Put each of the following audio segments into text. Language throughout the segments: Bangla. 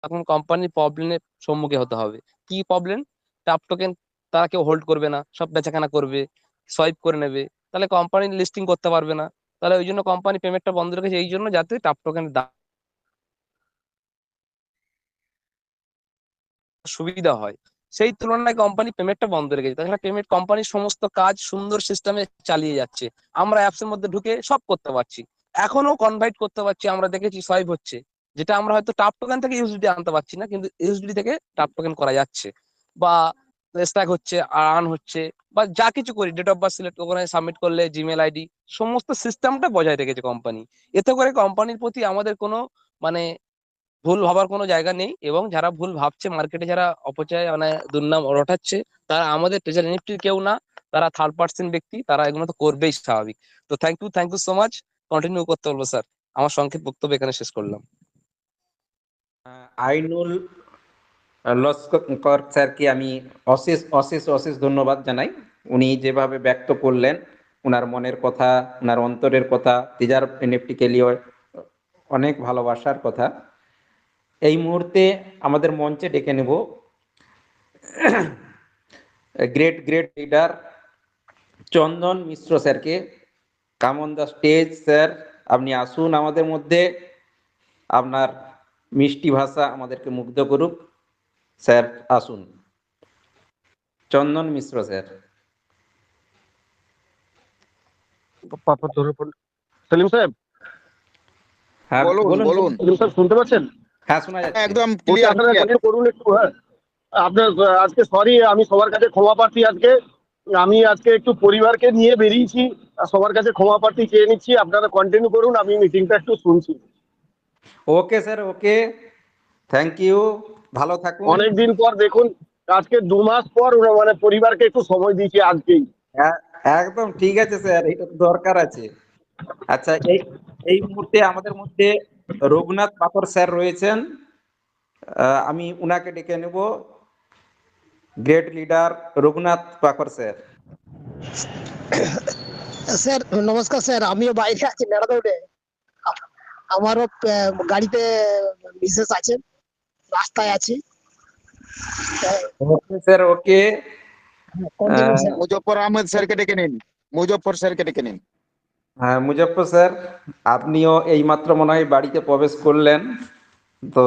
তখন কোম্পানির প্রবলেমের সম্মুখীন হতে হবে। কি প্রবলেম? টাপ টোকেন তারা কেউ হোল্ড করবে না, সব বেচাকেনা করবে, সোয়াইপ করে নেবে, তাহলে কোম্পানি লিস্টিং করতে পারবে না। তাহলে ওই জন্য কোম্পানি পেমেন্টটা বন্ধ রেখেছে, এই জন্য যাতে টাপ টোকেন সুবিধা হয়, সেই তুলনায় কোম্পানি পেমেন্টটা বন্ধ রেখেছে। তাছাড়া পেমেন্ট কোম্পানির সমস্ত কাজ সুন্দর সিস্টেমে চালিয়ে যাচ্ছে, আমরা অ্যাপস এর মধ্যে ঢুকে সব করতে পারছি, এখনো কনভার্ট করতে পারছি, আমরা দেখেছি সোয়াইপ হচ্ছে, যেটা আমরা হয়তো টাপ টোকেন থেকে ইউএসডি আনতে পারছি না, কিন্তু ইউএসডি থেকে টাপ টোকেন করা যাচ্ছে, বা স্ট্যাক হচ্ছে, আর্ন হচ্ছে, বা যা কিছু করি ডেট অফ বার্থ সিলেক্ট ওখানে সাবমিট করলে জিমেল আইডি, সমস্ত সিস্টেমটা বজায় রেখেছে কোম্পানি। এতে করে কোম্পানির প্রতি আমাদের কোনো মানে ভুল ভাবার কোনো জায়গা নেই। এবং যারা ভুল ভাবছে মার্কেটে, যারা অপচয় মানে দুর্নাম রটাচ্ছে, তারা আমাদের ট্রেজার এনএফটির কেউ না, তারা থার্ড পার্সন ব্যক্তি, তারা এগুলো তো করবেই স্বাভাবিক। তো thank you so much. Continue করতে বলবো স্যার, আমার সংক্ষিপ্ত বক্তব্য এখানে শেষ করলাম। আইনুল লস্কর স্যারকে আমি অশেষ অশেষ অশেষ ধন্যবাদ জানাই। উনি যেভাবে ব্যক্ত করলেন ওনার মনের কথা, ওনার অন্তরের কথা, তেজার এনএফটিকে নিয়ে অনেক ভালোবাসার কথা। এই মুহূর্তে আমাদের মঞ্চে ডেকে নেব great great leader Chandan Mishra স্যারকে। Come on the stage sir, আপনি আসুন আমাদের মধ্যে, আপনার মিষ্টি ভাষা আমাদেরকে মুগ্ধ করুক। স্যার আসুন, চন্দন মিশ্র স্যার। সেলিম সাহেব, হ্যাঁ বলুন বলুন বলুন। সেলিম সাহেব শুনতে পাচ্ছেন? হ্যাঁ শোনা যাচ্ছে। একদম বলছি ক্লিয়ার আপনারা ক্লিয়ার। কন্টিনিউ করুন একটু। হ্যাঁ, আপনার আজকে সরি, আমি সবার কাছে ক্ষমা প্রার্থী। আমি আজকে একটু পরিবারকে নিয়ে বেরিয়েছি, আর সবার কাছে ক্ষমা প্রার্থী চেয়ে নিচ্ছি। আপনারা কন্টিনিউ করুন, আমি মিটিংটা একটু শুনছি। Okay sir, okay, thank you, ভালো থাকুন। অনেকদিন পর দেখুন, আজকে 2 মাস পর মানে পরিবারকে একটু সময় দিয়েছি আজকেই। হ্যাঁ, একদম ঠিক আছে স্যার, এটা তো দরকার আছে। আচ্ছা, এই এই মুহূর্তে আমাদের মধ্যে রঘুনাথ পাকর স্যার রয়েছেন, আমি উনাকে ডেকে নেব। Great leader Raghunath Pakar sir. Sir নমস্কার স্যার, আমিও বাইরে আছি মেরাদৌড়ে। আমারও গাড়িতে মিসেস আছে, রাস্তায় আছি। Okay sir, okay. Continue sir. Muzaffar Ahmed স্যারকে ডেকে নিন, মুজফফর স্যারকে ডেকে নিন। হ্যাঁ মুজফ্ফর স্যার, আপনিও এইমাত্র মনে হয় বাড়িতে প্রবেশ করলেন, তো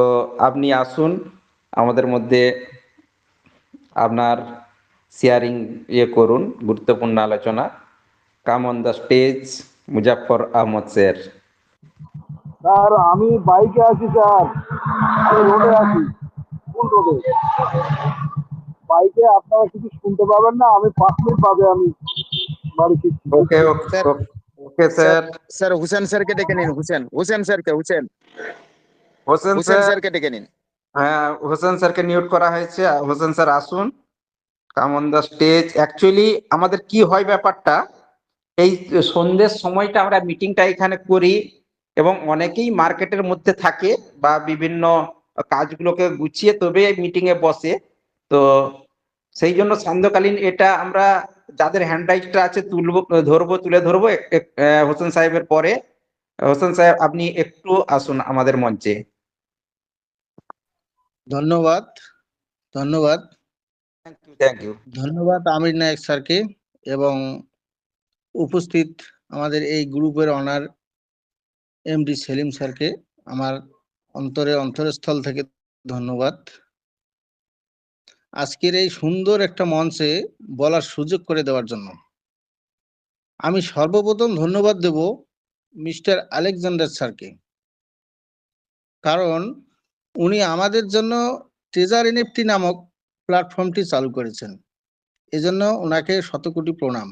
আপনি আসুন আমাদের মধ্যে, আপনার শেয়ারিং করুন গুরুত্বপূর্ণ আলোচনা। Come on the stage Muzaffar Ahmad sir. Sir আমি বাইকে আছি স্যার, আমি রোডে আছি। কোন রোডে? বাইকে আপনারা কিছু শুনতে পাবেন না, আমি 5 মিনিট বাদে আমি বাড়ি ফিরছি। ওকে sir okay sir sir. Sir Hussain স্যারকে ডেকে নিন, হুসেন স্যারকে, হোসেন হুসেন স্যার, স্যারকে ডেকে নিন। হ্যাঁ হোসেন স্যারকে মিউট করা হয়েছে। হোসেন স্যার আসুন, come on the stage. Actually আমাদের কি হয় ব্যাপারটা, এই সন্ধ্যের সময়টা আমরা মিটিংটা এখানে করি, এবং অনেকেই মার্কেটের মধ্যে থাকে বা বিভিন্ন কাজগুলোকে গুছিয়ে তবে মিটিং এ বসে। তো সেই জন্য সান্ধ্যকালীন এটা আমরা যাদের হ্যান্ড রাইজটা আছে তুলে ধরবো হোসেন সাহেবের পরে। হোসেন সাহেব আপনি একটু আসুন আমাদের মঞ্চে। ধন্যবাদ, ধন্যবাদ, থ্যাংক ইউ। ধন্যবাদ আমির নায়েক স্যারকে এবং উপস্থিত আমাদের এই গ্রুপের অনার এমডি সেলিম স্যারকে আমার অন্তরস্থল থেকে ধন্যবাদ। আজকের এই সুন্দর একটা মঞ্চে বলার সুযোগ করে দেওয়ার জন্য আমি সর্বপ্রথম ধন্যবাদ দেব মিস্টার আলেকজান্ডার স্যারকে, কারণ উনি আমাদের জন্য ট্রেজার এনএফটি নামক প্ল্যাটফর্মটি চালু করেছেন। এজন্য ওনাকে শতকোটি প্রণাম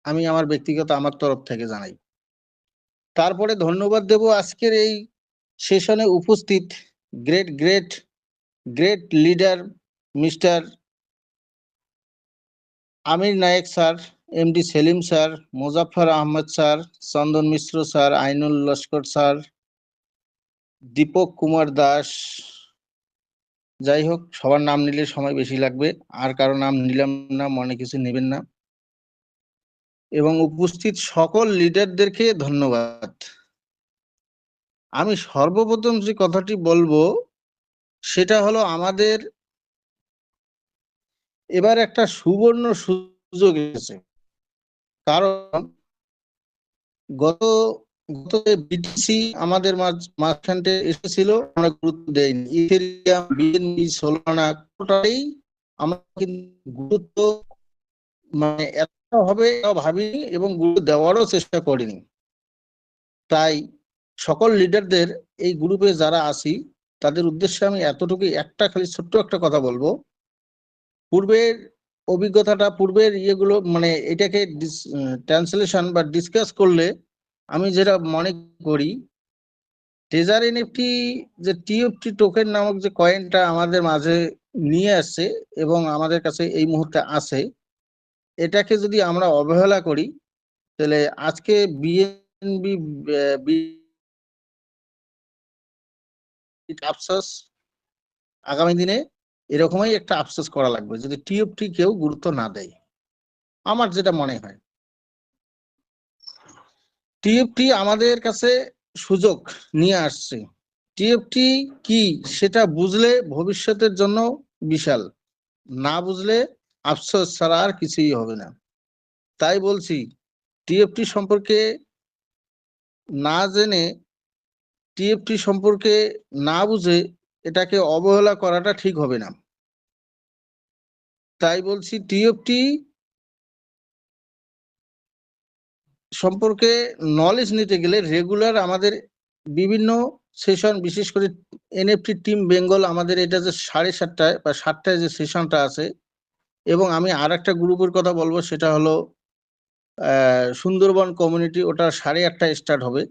আমি আমার ব্যক্তিগত আমার তরফ থেকে জানাই। তারপরে ধন্যবাদ দেব আজকের এই সেশনে উপস্থিত great great great leader mister Amir Nayek sir, MD Selim sir, Muzaffar Ahmad sir, Chandan Mishra sir, Ainul Laskar sir, Deepak Kumar Das. যাই হোক, সবার নাম নিলে সময় বেশি লাগবে, আর কারো নাম নিলাম না, মনে কিছু নেবেন না। এবং উপস্থিত সকল লিডারদেরকে ধন্যবাদ। আমি সর্বপ্রথম যে কথাটি বলবো, সেটা হলো আমাদের এবার একটা সুবর্ণ সুযোগ এসেছে। কারণ গত গত বিটিসি আমাদের মাঝখানতে এসেছিল, আমরা গুরুত্ব দেইনি। ইথেরিয়াম, বিএনবি, সোলানা কোটাই আমরা কিন্তু গুরুত্ব মানে এত হবে ভাবিনি এবং গুরুত্ব দেওয়ারও চেষ্টা করিনি। তাই সকল লিডারদের এই গ্রুপে যারা আসি তাদের উদ্দেশ্যে আমি এতটুকু একটা খালি ছোট্ট একটা কথা বলবো। পূর্বের অভিজ্ঞতাটা, পূর্বের ইয়েগুলো মানে এটাকে ট্রান্সলেশন বা ডিসকাস করলে আমি যেটা মনে করি, ট্রেজার এনএফটি যে টিএফটি টোকেন নামক যে কয়েনটা আমাদের মাঝে নিয়ে আসছে এবং আমাদের কাছে এই মুহূর্তে আছে, এটাকে যদি আমরা অবহেলা করি তাহলে আজকে বিএনবি আফসোস, আগামী দিনে এরকমই একটা আফসোস করা লাগবে যদি টিএফটি কেউ গুরুত্ব না দেয়। আমার যেটা মনে হয়, টিএফটি আমাদের কাছে সুযোগ নিয়ে আসছে। টিএফটি কি সেটা বুঝলে ভবিষ্যতের জন্য বিশাল, না বুঝলে আফসোস ছাড়া আর কিছুই হবে না। তাই বলছি, টিএফটি সম্পর্কে না জেনে, টিএফটি সম্পর্কে না বুঝে এটাকে অবহেলা করাটা ঠিক হবে না। তাই বলছি, টিএফটি সম্পর্কে নলেজ নিতে গেলে রেগুলার আমাদের বিভিন্ন সেশন, বিশেষ করে এনএফটি টিম বেঙ্গল, আমাদের এটা যে 7:30টায় বা 7টায় যে সেশনটা আছে, এবং আমি আর একটা গ্রুপের কথা বলবো, সেটা হলো সুন্দরবন কমিউনিটি, ওটা 8:30টায় স্টার্ট হবে।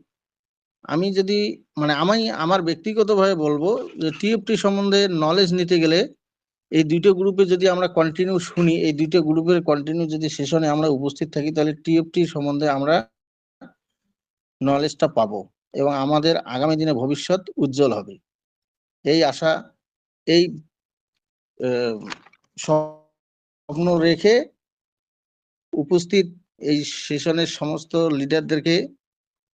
আমি যদি মানে আমার ব্যক্তিগতভাবে বলবো যে টিএফটি সম্বন্ধে নলেজ নিতে গেলে এই দুটো গ্রুপে যদি আমরা কন্টিনিউ শুনি, এই দুটো গ্রুপের কন্টিনিউ যদি সেশনে আমরা উপস্থিত থাকি, তাহলে টিএফটি সম্বন্ধে আমরা নলেজটা পাবো এবং আমাদের আগামী দিনে ভবিষ্যৎ উজ্জ্বল হবে। এই আশা, এই স্বপ্ন রেখে উপস্থিত এই সেশনের সমস্ত লিডারদেরকে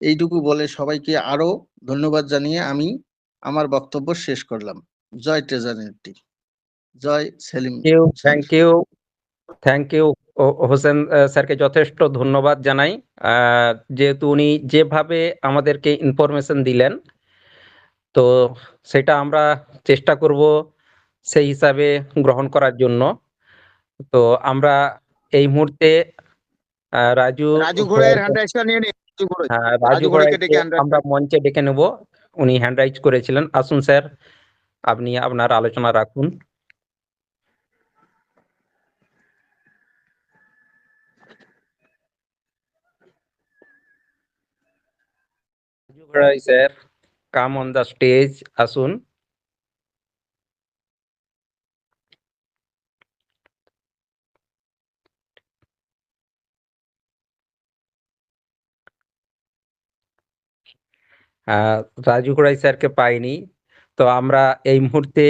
এইটুকু বলে সবাইকে আরো ধন্যবাদ জানিয়ে আমি আমার বক্তব্য শেষ করলাম। জয় ট্রেজার এনএফটি, জয় Selim sir. Thank you Hossain স্যারকে যথেষ্ট ধন্যবাদ জানাই, যেহেতু উনি যেভাবে আমাদেরকে ইনফরমেশন দিলেন, তো সেটা আমরা চেষ্টা করব সেই হিসাবে গ্রহণ করার জন্য। তো আমরা এই মুহূর্তে রাজু রাজু ঘোড়াইয়ের হ্যান্ড রাইজটা নিয়ে নিন। রাজু রাজু ঘোড়াইকে ঘোড়াইকে ডেকে হ্যান্ড রাইজ আমরা মঞ্চে ডেকে নেব। উনি হ্যান্ড রাইজ করেছিলেন। আসুন স্যার, আপনি আপনার আলোচনা রাখুন। রাজু ঘোড়াই sir, come on the stage, আসুন। রাজু ঘোড়াই স্যারকে পাইনি, তো আমরা এই মুহূর্তে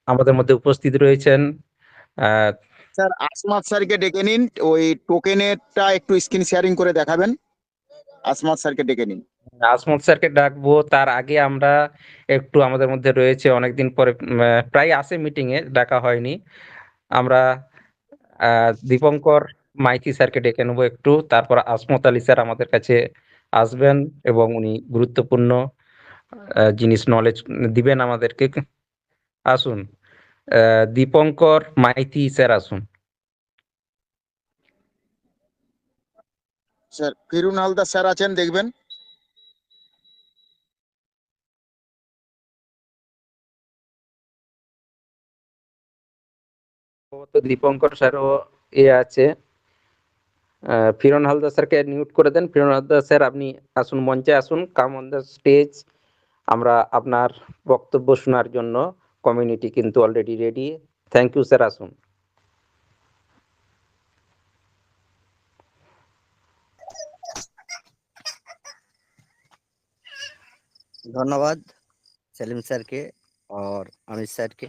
আমাদের মধ্যে উপস্থিত রয়েছেন স্যার আসমাত স্যারকে ডেকে নিন। ওই টোকেনেরটা একটু স্ক্রিন শেয়ারিং করে দেখাবেন। আসমাত স্যারকে ডেকে নিন। আসমত স্যারকে ডাকবো। তার আগে আমরা একটু আমাদের মধ্যে রয়েছে অনেকদিন পরে, প্রায় আসে মিটিং এ, ডাকা হয়নি। আমরা দীপঙ্কর মাইতি স্যারকে ডেকে নেবো একটু, তারপর আসমত আলী স্যার আমাদের কাছে আসবেন এবং উনি গুরুত্বপূর্ণ জিনিস নলেজ দিবেন আমাদেরকে। আসুন, দীপঙ্কর মাইতি স্যার আসুন। স্যার ফিরুন হালদার স্যার আছেন, দেখবেন। তো দীপঙ্কর স্যারও আছে। ফিরন হালদার স্যারকে মিউট করে দেন। ফিরন হালদার স্যার, আপনি আসুন, মঞ্চে আসুন, কাম অন দ্য স্টেজ। আমরা আপনার বক্তব্য শোনার জন্য, কমিউনিটি কিন্তু already ready. Thank you sir, আসুন। धन्यवाद सेलिम सर के और अमित सर के।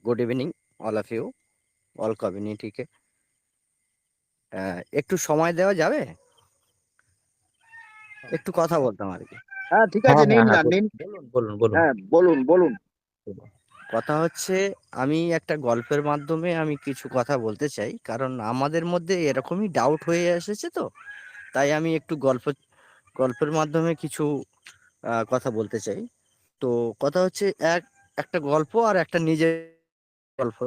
Good evening all of you, all community के। একটু সময় দেওয়া যাবে? একটু কথা বলতাম আর কি। হ্যাঁ ঠিক আছে, নিন না নিন। বলুন বলুন বলুন। হ্যাঁ বলুন বলুন। কথা হচ্ছে, আমি একটা গল্পের মাধ্যমে আমি কিছু কথা বলতে চাই, কারণ আমাদের মধ্যে এরকমই ডাউট হয়ে এসেছে, তো তাই আমি একটু গল্পের মাধ্যমে কিছু কথা বলতে চাই। তো কথা হচ্ছে, একটা গল্প আর একটা নিজের গল্প,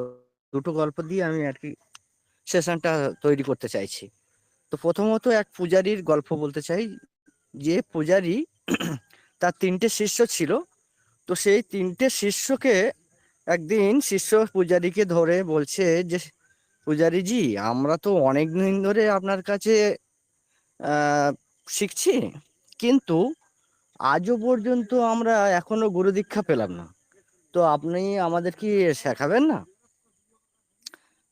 দুটো গল্প দিয়ে আমি আর কি সেশনটা তৈরি করতে চাইছি। তো প্রথমত এক পূজারীর গল্প বলতে চাই, যে পূজারী তার 3টে শিষ্য ছিল। তো সেই 3টে শিষ্যকে একদিন শিষ্য পূজারীকে ধরে বলছে যে, পূজারীজি, আমরা তো অনেক দিন ধরে আপনার কাছে আহ শিখছি, কিন্তু আজও পর্যন্ত আমরা এখনো গুরু দীক্ষা পেলাম না। তো আপনি আমাদের কি শেখাবেন না?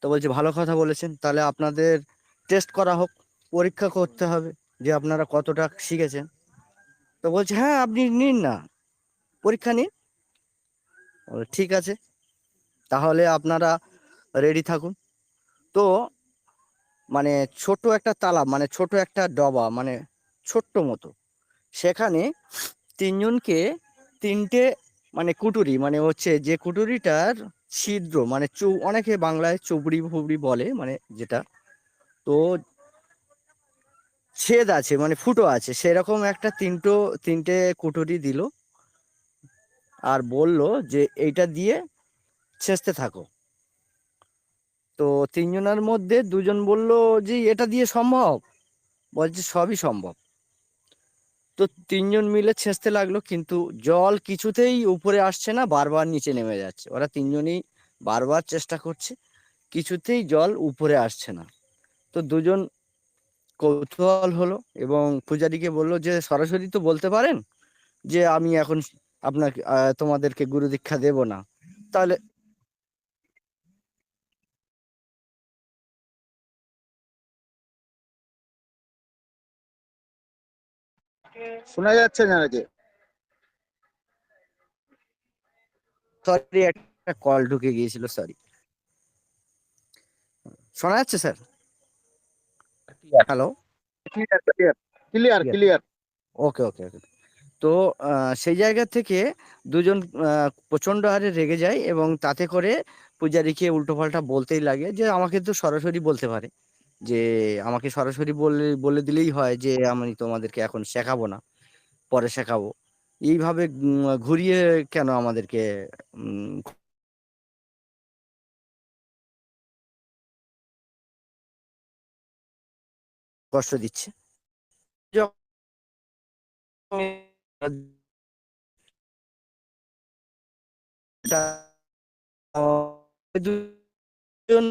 তো বলছে, ভালো কথা বলেছেন, তাহলে আপনাদের টেস্ট করা হোক, পরীক্ষা করতে হবে যে আপনারা কতটা শিখেছেন। তো বলছে, হ্যাঁ, আপনি নিন না, পরীক্ষা নিন। বলে, ঠিক আছে, তাহলে আপনারা রেডি থাকুন। তো মানে ছোট একটা তালাব, মানে ছোট একটা ডবা, মানে ছোট্ট মতো, সেখানে 3জনকে 3টে মানে কুটুরি, মানে হচ্ছে যে কুটুরিটার ছিদ্র, মানে অনেকে বাংলায় চুবড়ি ফুবড়ি বলে, মানে যেটা, তো ছেদ আছে, মানে ফুটো আছে, সেরকম একটা 3টে কুটুরি দিল, আর বলল যে এইটা দিয়ে ছেঁচতে থাকো। তো 3জনের মধ্যে 2জন বলল যে এটা দিয়ে সম্ভব, বলছে সবই সম্ভব। তো 3জন মিলে ছেঁচতে লাগলো, কিন্তু জল কিছুতেই উপরে আসছে না, বারবার নিচে নেমে যাচ্ছে। ওরা 3জনই বারবার চেষ্টা করছে, কিছুতেই জল উপরে আসছে না। তো 2জন কৌতূহল হলো এবং পূজারীকে বলল যে, সরাসরি তো বলতে পারেন যে আমি এখন আপনাকে তোমাদেরকে গুরু দীক্ষা দেব না, তাহলে শোনা যাচ্ছে না নাকি? সরি, একটা কল ঢুকে গিয়েছিল, সরি। শোনা যাচ্ছে sir? Hello? Clear clear clear clear. Okay, okay, okay. তো সেই জায়গা থেকে 2জন প্রচন্ড হারে রেগে যায় এবং তাতে করে পূজারীকে উল্টোপাল্টা বলতেই লাগে, যে আমাকে তো সরাসরি বলতে পারে, যে আমাকে সরাসরি বলে বলে দিলেই হয় যে আমি তোমাদেরকে এখন শেখাবো না, পরে শেখাবো। এইভাবে ঘুরিয়ে কেন আমাদেরকে উম, কষ্ট দিচ্ছে। যখন এটা, দুজন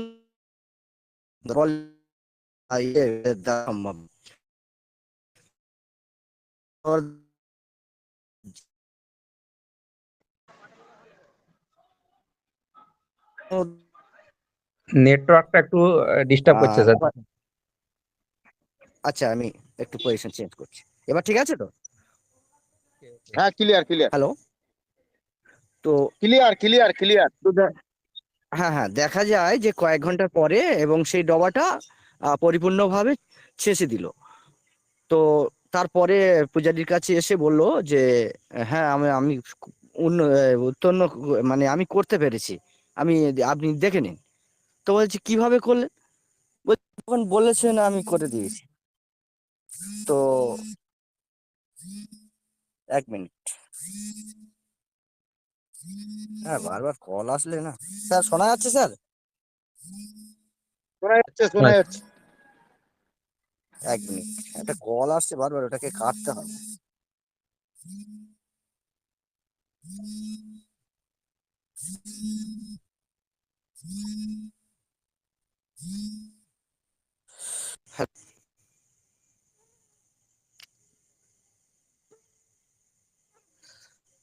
বল ইয়ে দেওয়া সম্ভব। নেটওয়ার্কটা একটু ডিস্টার্ব করছে স্যার। আচ্ছা, আমি একটু পজিশন চেঞ্জ করছি, এবার ঠিক আছে তো? হ্যাঁ, ক্লিয়ার ক্লিয়ার হ্যালো? তো ক্লিয়ার ক্লিয়ার ক্লিয়ার। তো হ্যাঁ, হ্যাঁ, দেখা যায় যে কয়েক ঘন্টা পরে এবং সেই ডবাটা পরিপূর্ণভাবে ছেঁচে দিল। তো তারপরে পূজারীর কাছে এসে বলল যে, হ্যাঁ, আমি আমি উত্তন্ন, মানে আমি করতে পেরেছি, আমি, আপনি দেখে নিন। তো বলছি, কিভাবে করলেন? বলছে, যখন বলেছেন আমি করে দিয়েছি। তো 1 মিনিট, হ্যাঁ, বারবার কল আসলে না। স্যার, শোনা যাচ্ছে স্যার? শোনা যাচ্ছে শোনা যাচ্ছে। 1 মিনিট, একটা কল আসছে বারবার, ওটাকে কাটতে হবে।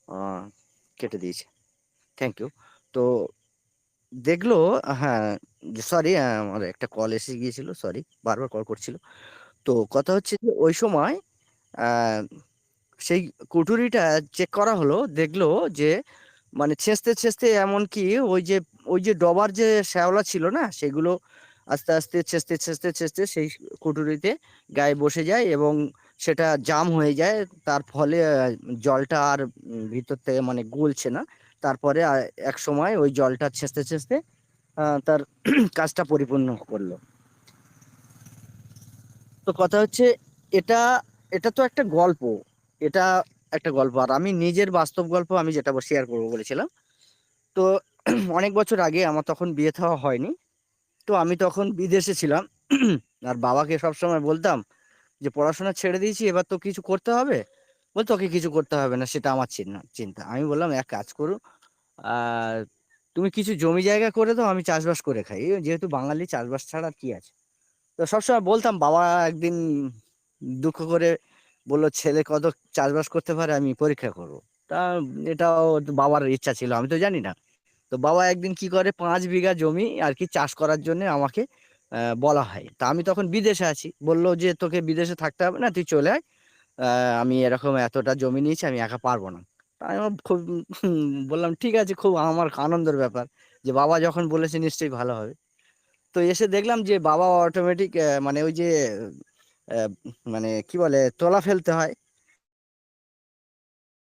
হ্যাঁ, কেটে দিয়েছে, থ্যাংক ইউ। তো দেখলো, হ্যাঁ, সরি, আমার একটা কল এসে গিয়েছিল, সরি, বারবার কল করছিল। তো কথা হচ্ছে যে ওই সময় আহ, সেই কুঠুরিটা চেক করা হলো, দেখলো যে মানে ছেঁচতে ছেঁচতে এমনকি ওই যে ডবার যে শ্যাওলা ছিল না, সেগুলো আস্তে আস্তে ছেঁচতে ছেঁচতে ছেঁচতে সেই কুঠুরিতে গায়ে বসে যায় এবং সেটা জাম হয়ে যায়। তার ফলে জলটা আর ভিতর থেকে মানে গলছে না, তারপরে এক সময় ওই জলটা ছেঁচতে ছেঁচতে তার কাজটা পরিপূর্ণ করলো। তো কথা হচ্ছে এটা এটা তো একটা গল্প, এটা একটা গল্প, আর আমি নিজের বাস্তব গল্প আমি যেটা শেয়ার করবো বলেছিলাম। তো অনেক বছর আগে আমার তখন বিয়ে থাওয়া হয়নি, তো আমি তখন বিদেশে ছিলাম। আর বাবাকে সবসময় বলতাম যে পড়াশোনা ছেড়ে দিয়েছি, এবার তো কিছু করতে হবে। বল তোকে কিছু করতে হবে না, সেটা আমার চিন্তা। আমি বললাম এক কাজ করো, আর তুমি কিছু জমি জায়গা করে দাও, আমি চাষবাস করে খাই, যেহেতু বাঙালি চাষবাস ছাড়া আর কি আছে। তো সবসময় বলতাম, বাবা একদিন দুঃখ করে বললো ছেলে কত চাষবাস করতে পারে, আমি পরীক্ষা করবো। তা এটাও বাবার ইচ্ছা ছিল, আমি তো জানি না। তো বাবা একদিন কি করে, 5 বিঘা জমি আর কি চাষ করার জন্য আমাকে বলা হয়। তা আমি তখন বিদেশে আছি, বললো যে তোকে বিদেশে থাকতে হবে না, তুই চলে আয়। আমি এরকম এতটা জমি নিয়েছি, আমি একা পারবো না। তা আমি খুব বললাম ঠিক আছে, খুব আমার আনন্দের ব্যাপার যে বাবা যখন বলেছে নিশ্চয়ই ভালো হবে। তো এসে দেখলাম যে বাবা অটোমেটিক মানে ওই যে আহ, মানে কি বলে তোলা ফেলতে হয়,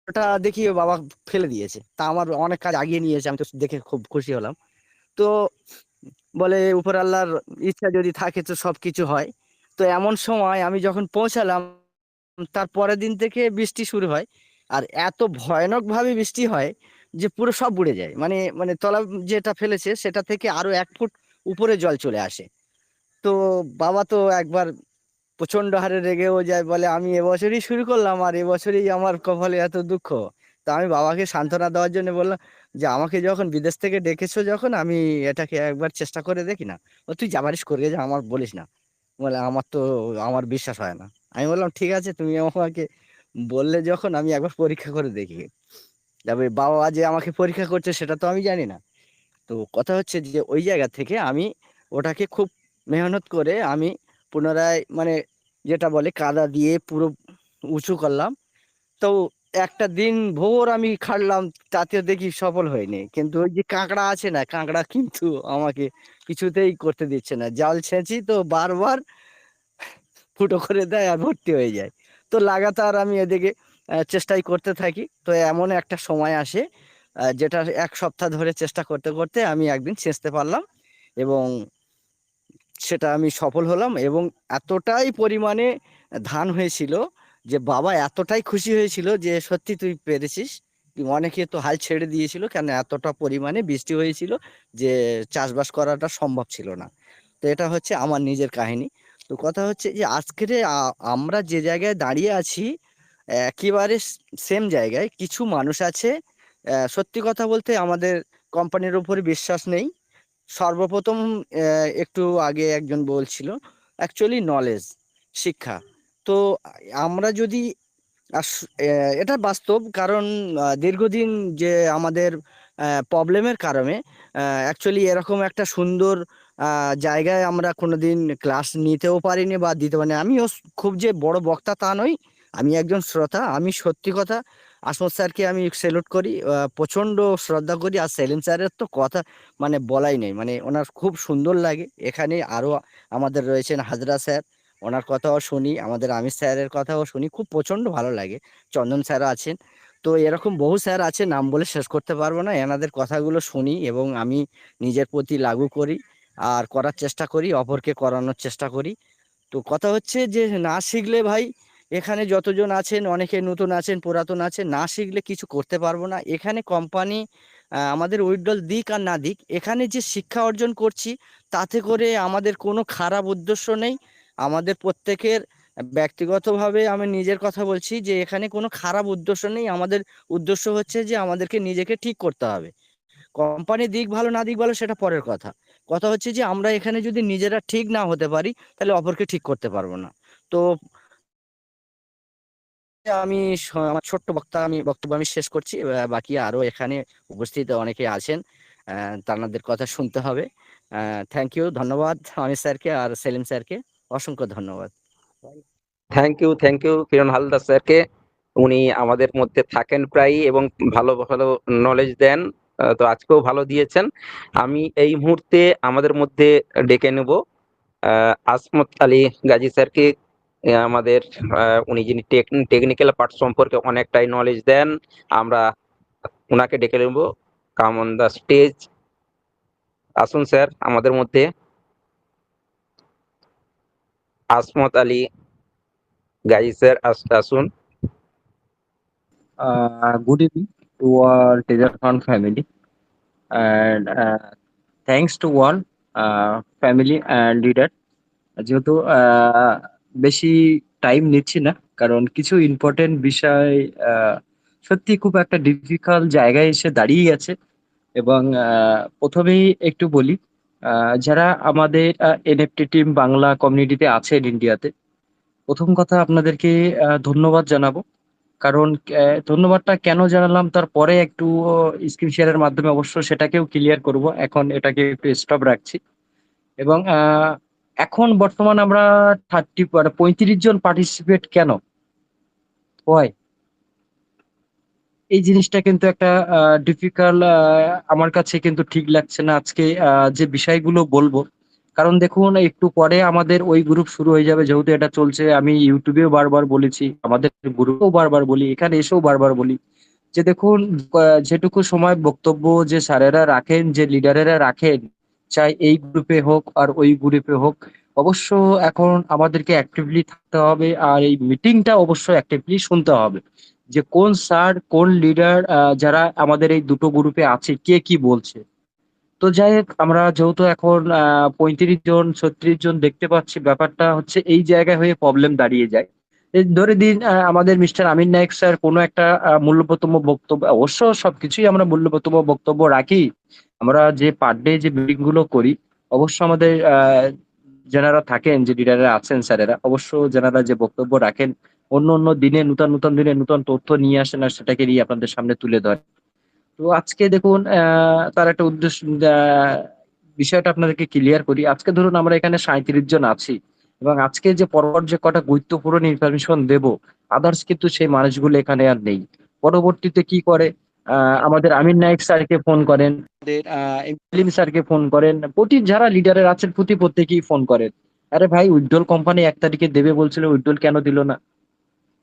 ওটা দেখি বাবা ফেলে দিয়েছে। তা আমার অনেক কাজ আগিয়ে নিয়েছে, আমি তো দেখে খুব খুশি হলাম। তো বলে উপর আল্লাহর ইচ্ছা যদি থাকে তো সবকিছু হয়। তো এমন সময় আমি যখন পৌঁছালাম, তার পরের দিন থেকে বৃষ্টি শুরু হয়। আর এত ভয়ানক ভাবে বৃষ্টি হয় যে পুরো সব বুড়ে যায়, মানে মানে তলা যেটা ফেলেছে সেটা থেকে আরো 1 ফুট উপরে জল চলে আসে। তো বাবা তো একবার প্রচন্ড হারে রেগেও যায়, বলে আমি এবছরই শুরু করলাম আর এবছরই আমার কপালে এত দুঃখ। তা আমি বাবাকে সান্ত্বনা দেওয়ার জন্য বললাম যে আমাকে যখন বিদেশ থেকে ডেকেছো, যখন আমি এটাকে একবার চেষ্টা করে দেখি না। ও তুই যা পারিস করে যা, আমার বলিস না। বলে আমার তো আমার বিশ্বাস হয় না। আমি বললাম ঠিক আছে, তুমি আমাকে বললে যখন, আমি একবার পরীক্ষা করে দেখি। তবে বাবা যে আমাকে পরীক্ষা করছে সেটা তো আমি জানি না। তো কথা হচ্ছে যে ওই জায়গা থেকে আমি ওটাকে খুব মেহনত করে আমি পুনরায় মানে যেটা বলে কাদা দিয়ে পুরো উঁচু করলাম। তো একটা দিন ভোর আমি খাটলাম, তাতে দেখি সফল হয়নি। কিন্তু ওই যে কাঁকড়া আছে না, কাঁকড়া কিন্তু আমাকে কিছুতেই করতে দিচ্ছে না। জাল ছেঁচি তো বারবার ফুটো করে দেয় আর ভর্তি হয়ে যায়। তো লাগাতার আমি এদিকে চেষ্টাই করতে থাকি। তো এমন একটা সময় আসে যেটা 1 সপ্তাহ ধরে চেষ্টা করতে করতে আমি একদিন ছেঁচতে পারলাম, এবং সেটা আমি সফল হলাম। এবং এতটাই পরিমাণে ধান হয়েছিল যে বাবা এতটাই খুশি হয়েছিল যে সত্যি তুই পেরেছিস। অনেকে তো হাল ছেড়ে দিয়েছিল, কেন এতটা পরিমাণে বৃষ্টি হয়েছিল যে চাষবাস করাটা সম্ভব ছিল না। তো এটা হচ্ছে আমার নিজের কাহিনী। তো কথা হচ্ছে যে আজকের আমরা যে জায়গায় দাঁড়িয়ে আছি, একেবারে সেম জায়গায় কিছু মানুষ আছে। সত্যি কথা বলতে আমাদের কোম্পানির উপরে বিশ্বাস নেই। সর্বপ্রথম একটু আগে একজন বলছিল অ্যাকচুয়ালি নলেজ, শিক্ষা। তো আমরা যদি এটা বাস্তব, কারণ দীর্ঘদিন যে আমাদের প্রবলেমের কারণে অ্যাকচুয়ালি এরকম একটা সুন্দর জায়গায় আমরা কোনোদিন ক্লাস নিতেও পারিনি বা দিতে পারিনি। আমিও খুব যে বড় বক্তা তা নই, আমি একজন শ্রোতা। আমি সত্যি কথা আসমত স্যারকে আমি স্যালুট করি, প্রচন্ড শ্রদ্ধা করি। আর সেলিম স্যারের তো কথা মানে বলাই নেই, মানে ওনার খুব সুন্দর লাগে। এখানে আরো আমাদের রয়েছেন হাজরা স্যার, ওনার কথাও শুনি, আমাদের আমির স্যারের কথাও শুনি, খুব প্রচন্ড ভালো লাগে। চন্দন স্যারও আছেন। তো এরকম বহু স্যার আছে, নাম বলে শেষ করতে পারবো না। এনাদের কথাগুলো শুনি এবং আমি নিজের প্রতি লাগু করি আর করার চেষ্টা করি, অপরকে করানোর চেষ্টা করি। তো কথা হচ্ছে যে না শিখলে ভাই, এখানে যতজন আছেন অনেকে নতুন আছেন, পুরাতন আছেন, না শিখলে কিছু করতে পারবো না। এখানে কোম্পানি আমাদের উইথড্রল দিক আর না দিক, এখানে যে শিক্ষা অর্জন করছি তাতে করে আমাদের কোনো খারাপ উদ্দেশ্য নেই। আমাদের প্রত্যেকের ব্যক্তিগতভাবে আমি নিজের কথা বলছি যে এখানে কোনো খারাপ উদ্দেশ্য নেই। আমাদের উদ্দেশ্য হচ্ছে যে আমাদেরকে নিজেকে ঠিক করতে হবে। কোম্পানি দিক ভালো না দিক ভালো সেটা পরের কথা। কথা হচ্ছে যে আমরা এখানে যদি নিজেরা ঠিক না হতে পারি, তাহলে অপরকে ঠিক করতে পারবো না। তো আমি আমার ছোট্ট বক্তব্য আমি শেষ করছি। বাকি আরো এখানে উপস্থিত অনেকে আছেন, তাদের কথা শুনতে হবে। থ্যাংক ইউ, ধন্যবাদ অমিত স্যারকে আর সেলিম স্যারকে, অসংখ্য ধন্যবাদ। থ্যাংক ইউ কিরণ হালদার স্যারকে। উনি আমাদের মধ্যে থাকেন প্রায়ই এবং ভালো ভালো নলেজ দেন। তো আজকেও ভালো দিয়েছেন। আমি এই মুহূর্তে আমাদের মধ্যে ডেকে নেব আসমত আলী গাজী স্যারকে। আমাদের উনি যিনি টেকনিক্যাল পার্ট সম্পর্কে অনেকটাই নলেজ দেন, আমরা ওনাকে ডেকে নেব। Come on the stage. আসুন স্যার আমাদের মধ্যে। আসমত আলী গাজী স্যার আসুন। Good evening to our Tejas family, and thanks to all family and leader. যেহেতু বেশি টাইম নিচ্ছি না, কারণ কিছু ইম্পর্টেন্ট বিষয় সত্যি খুব একটা ডিফিকাল্ট জায়গায় এসে দাঁড়িয়ে গেছে। এবং প্রথমেই একটু বলি, যারা আমাদের এনএফটি টিম বাংলা কমিউনিটিতে আছেন ইন্ডিয়াতে, প্রথম কথা আপনাদেরকে ধন্যবাদ জানাবো। কারণ ধন্যবাদটা কেন জানালাম তারপরে একটু স্ক্রিন শেয়ারের মাধ্যমে অবশ্য সেটাকেও ক্লিয়ার করব। এখন এটাকে একটু স্টপ রাখছি। এবং এখন বর্তমান আমরা 35 জন পার্টিসিপেট কেন হয়, এই জিনিসটা কিন্তু একটা ডিফিকাল্ট, আমার কাছে কিন্তু ঠিক লাগছে না আজকে যে বিষয়গুলো বলবো। কারণ দেখুন, একটু পরে আমাদের ওই গ্রুপ শুরু হয়ে যাবে, যেহেতু এটা চলছে। আমি ইউটিউবেও বারবার বলেছি, আমাদের গ্রুপেও বারবার বলি, এখানে এসেও বারবার বলি যে দেখুন, যেটুকু সময় বক্তব্য যে স্যারেরা রাখেন, যে লিডারেরা রাখেন, চাই এই গ্রুপে হোক আর ওই গ্রুপে হোক, অবশ্য এখন আমাদেরকে অ্যাক্টিভলি থাকতে হবে। আর এই মিটিংটা অবশ্যই অ্যাক্টিভলি শুনতে হবে যে কোন স্যার, কোন লিডার, যারা আমাদের এই দুটো গ্রুপে আছে, কে কি বলছে। তো যাই হোক, আমরা যেহেতু এখন 35 জন 36 জন দেখতে পাচ্ছি, ব্যাপারটা হচ্ছে এই জায়গায় হয়ে প্রবলেম দাঁড়িয়ে যায়। এই ধরে দিন আমাদের মিস্টার আমির নায়েক স্যার কোনো একটা মূল্যবোধ বক্তব্য, অবশ্য সবকিছুই আমরা মূল্যবোধ বক্তব্য রাখি। আমরা যে পার ডে যে মিটিং গুলো করি, অবশ্য আমাদের যারা থাকেন, যে লিডাররা আছেন স্যারেরা, অবশ্য যারা যে বক্তব্য রাখেন, অন্য অন্য দিনে নূতন নূতন দিনে নূতন তথ্য নিয়ে আসেন আর সেটাকে নিয়ে আপনাদের সামনে তুলে ধরেন। তো আজকে দেখুন, তার একটা উদ্দেশ্য, বিষয়টা আপনাদেরকে ক্লিয়ার করি। আজকে ধরুন আমরা এখানে 37 জন আছি, এবং আজকে যে পরপর যে কটা গুরুত্বপূর্ণ ইনফরমেশন দেব, আদার্স কিন্তু সেই মানুষগুলো এখানে আর নেই। পরবর্তীতে কি করে, আমাদের আমির নায়েক স্যারকে ফোন করেন, আমাদের সেলিম স্যারকে ফোন করেন, যারা লিডারের আছেন প্রত্যেকেই ফোন করেন। আরে ভাই, উইথড্রল কোম্পানি 1 তারিখে দেবে বলছিল, উইথড্রল কেন দিল না?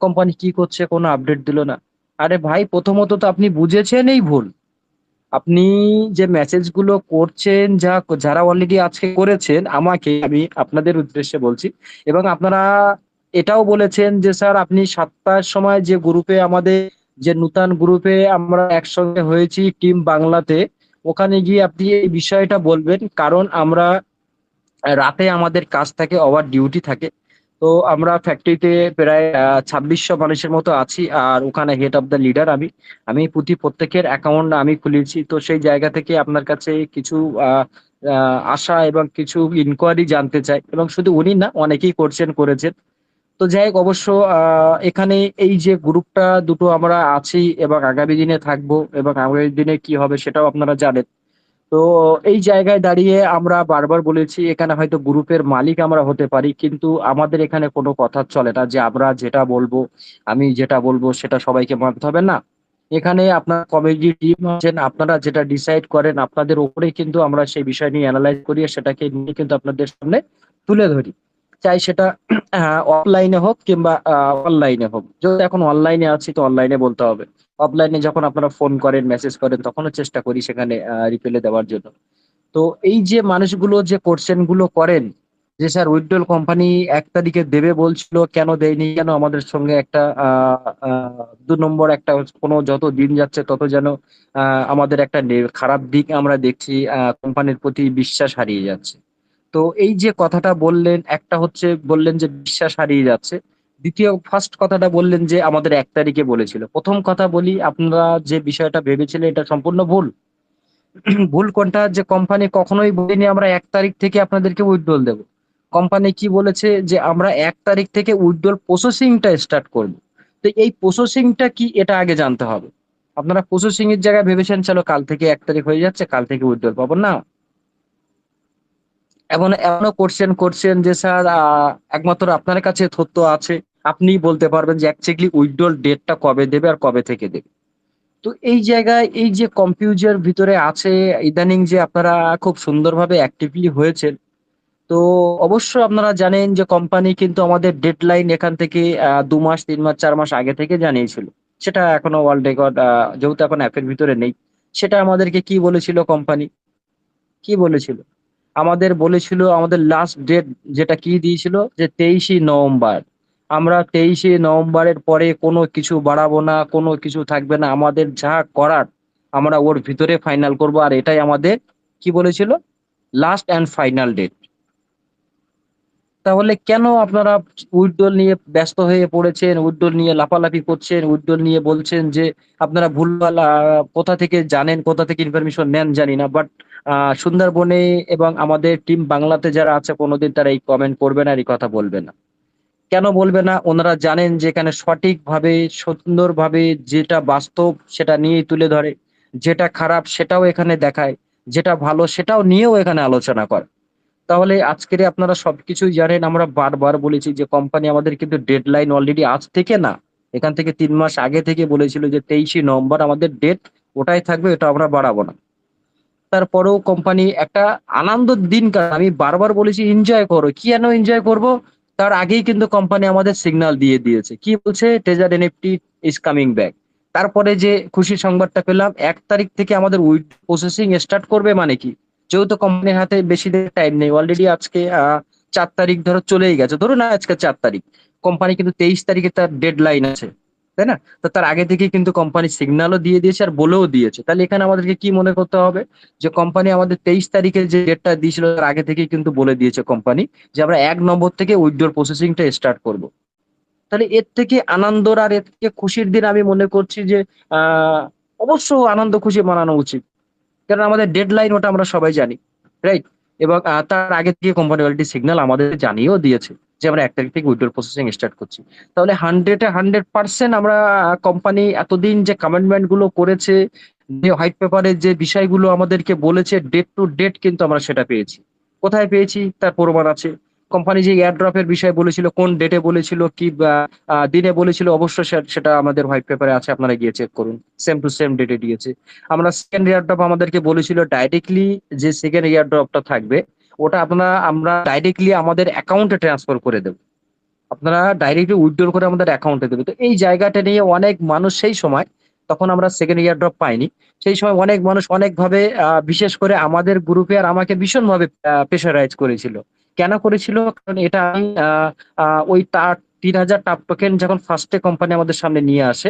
কোম্পানি কি করছে, কোনো আপডেট দিল না। আরে ভাই, প্রথমত তো আপনি বুঝেছেন এই ভুল। আপনি যে মেসেজ গুলো করছেন, যারা অলরেডি আজকে করেছেন, আমি আপনাদের উদ্দেশ্যে বলছি। এবং আপনারা এটাও বলেছেন যে স্যার, আপনি 7টার সময় যে গ্রুপে, আমাদের যে নূতন গ্রুপে আমরা একসঙ্গে হয়েছি টিম বাংলাতে, ওখানে গিয়ে আপনি এই বিষয়টা বলবেন। কারণ আমরা রাতে আমাদের কাজ থাকে, ওভার ডিউটি থাকে। তো আমরা ফ্যাক্টরিতে প্রায় 2600 মানুষের মতো আছি, আর ওখানে হেড অফ দ্য লিডার আমি। আমি প্রত্যেকের অ্যাকাউন্ট আমি খুলেছি। তো সেই জায়গা থেকে আপনার কাছে কিছু আশা এবং কিছু ইনকোয়ারি জানতে চাই, এবং শুধু উনি না, অনেকেই করেছেন। তো যাই হোক, অবশ্য এখানে এই যে গ্রুপটা দুটো আমরা আছি এবং আগামী দিনে থাকবো, এবং আগামী দিনে কি হবে সেটাও আপনারা জানেন। তো এই জায়গায় দাঁড়িয়ে আমরা বারবার বলেছি, এখানে হয়তো গ্রুপের মালিক আমরা হতে পারি, কিন্তু আমাদের এখানে কোনো কথা চলে না যে আমরা যেটা বলবো, আমি যেটা বলবো সেটা সবাইকে মানতে হবে না। এখানে আপনার কমিটি টিম আছেন, আপনারা যেটা ডিসাইড করেন, আপনাদের উপরেই কিন্তু আমরা সেই বিষয় নিয়ে অ্যানালাইজ করি, আর সেটাকে নিয়ে কিন্তু আপনাদের সামনে তুলে ধরি। চাই সেটা অফলাইনে হোক কিংবা অনলাইনে হোক। যেহেতু এখন অনলাইনে আছি, তো অনলাইনে বলতে হবে। অফলাইনে যখন আপনারা ফোন করেন, মেসেজ করেন, তখনও চেষ্টা করি সেখানে রিপ্লাই দেওয়ার জন্য। তো এই যে মানুষগুলো যে কোশ্চেন গুলো করেন যে স্যার, উইথড্রল কোম্পানি 1 তারিখে দেবে বলছিল, কেন দেয়নি, কেন আমাদের সঙ্গে একটা 2 নম্বর একটা, কোনো যত দিন যাচ্ছে তত যেন আমাদের একটা খারাপ দিক আমরা দেখছি, কোম্পানির প্রতি বিশ্বাস হারিয়ে যাচ্ছে। তো এই যে কথাটা বললেন, একটা হচ্ছে বললেন যে বিশ্বাস হারিয়ে যাচ্ছে, ফার্স্ট কথাটা বললেন যে আমাদের 1 তারিখে বলেছিল। প্রথম কথা বলি, আপনারা যে বিষয়টা ভেবেছিলেন এটা সম্পূর্ণ ভুল। ভুল কোনটা, যে কোম্পানি কখনোই বলেনি আমরা 1 তারিখ থেকে আপনাদেরকে উইথড্রল দেবো। কোম্পানি কি বলেছে, যে আমরা 1 তারিখ থেকে উইথড্রল প্রসেসিংটা স্টার্ট করব। তো এই প্রসেসিংটা কি, এটা আগে জানতে হবে। আপনারা প্রসেসিং এর জায়গায় ভেবেছেন চলো কাল থেকে 1 তারিখ হয়ে যাচ্ছে, কাল থেকে উইথড্রল পাবো না। এমনও করছেন যে স্যার, একমাত্র আপনার কাছে তথ্য আছে, আপনিই বলতে পারবেন যে অ্যাকচুয়ালি উইথড্রল ডেটটা কবে দেবে আর কবে থেকে দেবে। তো এই জায়গায় এই যে কনফিউজের ভিতরে আছে, ইদানিং যে আপনারা খুব সুন্দরভাবে অ্যাক্টিভলি হয়েছেন। তো অবশ্য আপনারা জানেন যে কোম্পানি কিন্তু আমাদের ডেডলাইন এখান থেকে 2 মাস 3 মাস 4 মাস আগে থেকে জানিয়েছিল। সেটা এখনো ওয়ার্ল্ড রেকর্ড, যেহেতু এখন অ্যাপের ভিতরে নেই, সেটা আমাদেরকে কি বলেছিল কোম্পানি? কি বলেছিল? আমাদের বলেছিল আমাদের লাস্ট ডেট যেটা কি দিয়েছিল যে 23 নভেম্বর। আমরা 23 নভেম্বরের পরে কোনো কিছু বাড়াবো না, কোনো কিছু থাকবে না। আমাদের যা করার আমরা ওর ভিতরে ফাইনাল করব। আর এটাই আমাদের কি বলেছিল? Last and final date. তাহলে কেন আপনারা উইথড্রল নিয়ে ব্যস্ত হয়ে পড়েছেন, উইথড্রল নিয়ে লাফালাফি করছেন, উইথড্রল নিয়ে বলছেন যে আপনারা ভুলভাল কোথা থেকে জানেন, কোথা থেকে ইনফরমেশন নেন জানি না। বাট সুন্দরবনে এবং আমাদের টিম বাংলাতে যারা আছে কোনোদিন তারা এই কমেন্ট করবে না, আর এই কথা বলবে না। কেন বলবে না? ওনারা জানেন যে এখানে সঠিকভাবে, সুন্দরভাবে যেটা বাস্তব সেটা নিয়েই তুলে ধরে। যেটা খারাপ সেটাও এখানে দেখায়। যেটা ভালো সেটাও নিয়েও এখানে আলোচনা করে। তাহলে আজকেরে আপনারা সবকিছুই জানেন। আমরা বারবার বলেছি যে কোম্পানি আমাদের কিন্তু ডেডলাইন অলরেডি আজ থেকে না, এখান থেকে ৩ মাস আগে থেকে বলেছিল যে 23 নভেম্বর আমাদের ডেট, ওটাই থাকবে, এটা আমরা বাড়াবো না। তারপরেও কোম্পানি একটা আনন্দের দিন আমি বারবার বলেছি এনজয় করো। কেন এনজয় করব? তার আগেই কিন্তু কোম্পানি আমাদের সিগন্যাল দিয়ে দিয়েছে। কি বলছে? Treasure NFT is coming back. তারপরে যে খুশি সংবাদটা পেলাম ১ তারিখ থেকে আমাদের উইথ প্রসেসিং স্টার্ট করবে। মানে কি? যেহেতু কোম্পানির হাতে বেশি দিন টাইম নেই। অলরেডি আজকে ৪ তারিখ ধরো চলেই গেছে। ধরুন আজকে ৪ তারিখ। কোম্পানি কিন্তু ২৩ তারিখে তার ডেডলাইন আছে। তাই না? তো তার আগে থেকেই কিন্তু কোম্পানি সিগন্যালও দিয়ে দিয়েছে আর বলেও দিয়েছে। তাহলে এখানে আমাদেরকে কি মনে করতে হবে? যে কোম্পানি আমাদের 23 তারিখে যে ডেটটা দিয়েছিল তার আগে থেকেই কিন্তু বলে দিয়েছে কোম্পানি যে আমরা ১ নম্বর থেকে উইথড্রল প্রসেসিংটা স্টার্ট করব। তাহলে এর থেকে আনন্দর আর এর থেকে খুশির দিন আমি মনে করছি যে আহ অবশ্য আনন্দ খুশি মানানো উচিত। কারণ আমাদের ডেডলাইন ওটা আমরা সবাই জানি, রাইট? এবং তার আগে থেকে কোম্পানি অলরেডি সিগন্যাল আমাদের জানিয়েও দিয়েছে যে আমরা ১ তারিখ থেকে উইথড্রল প্রসেসিং স্টার্ট করছি। তাহলে 100% আমরা কোম্পানি এতদিন যে কমিটমেন্ট গুলো করেছে, যে হোয়াইট পেপারের যে বিষয়গুলো আমাদেরকে বলেছে ডেট টু ডেট কিন্তু আমরা সেটা পেয়েছি। কোথায় পেয়েছি তার প্রমাণ আছে। কোম্পানি যে এয়ারড্রপ এর বিষয় বলেছিল, কোন ডেটে বলেছিল, কি দিনে বলেছিল, অবশ্যই সেটা আমাদের হোয়াইট পেপারে আছে, আপনারা গিয়ে চেক করুন। সেম টু সেম ডেটে দিয়েছে। আমরা সেকেন্ড এয়ারড্রপ আমাদেরকে বলেছিল ডাইরেক্টলি যে সেকেন্ড এয়ারড্রপটা থাকবে ওটা আমরা ডাইরেক্টলি আমাদের অ্যাকাউন্টে ট্রান্সফার করে দেবো। আপনারা ডাইরেক্টলি উইথড্রল করে আমাদের অ্যাকাউন্টে দেবে। তো এই জায়গাটা নিয়ে অনেক মানুষ সেই সময়, তখন আমরা সেকেন্ড এয়ারড্রপ পাইনি, সেই সময় অনেক মানুষ অনেকভাবে বিশেষ করে আমাদের গ্রুপে আর আমাকে ভীষণভাবে প্রেশারাইজ করেছিল। কেন করেছিল? কারণ এটা আমি ওই তার ৩,০০০ টাপ টোকেন যখন ফার্স্টে কোম্পানি আমাদের সামনে নিয়ে আসে,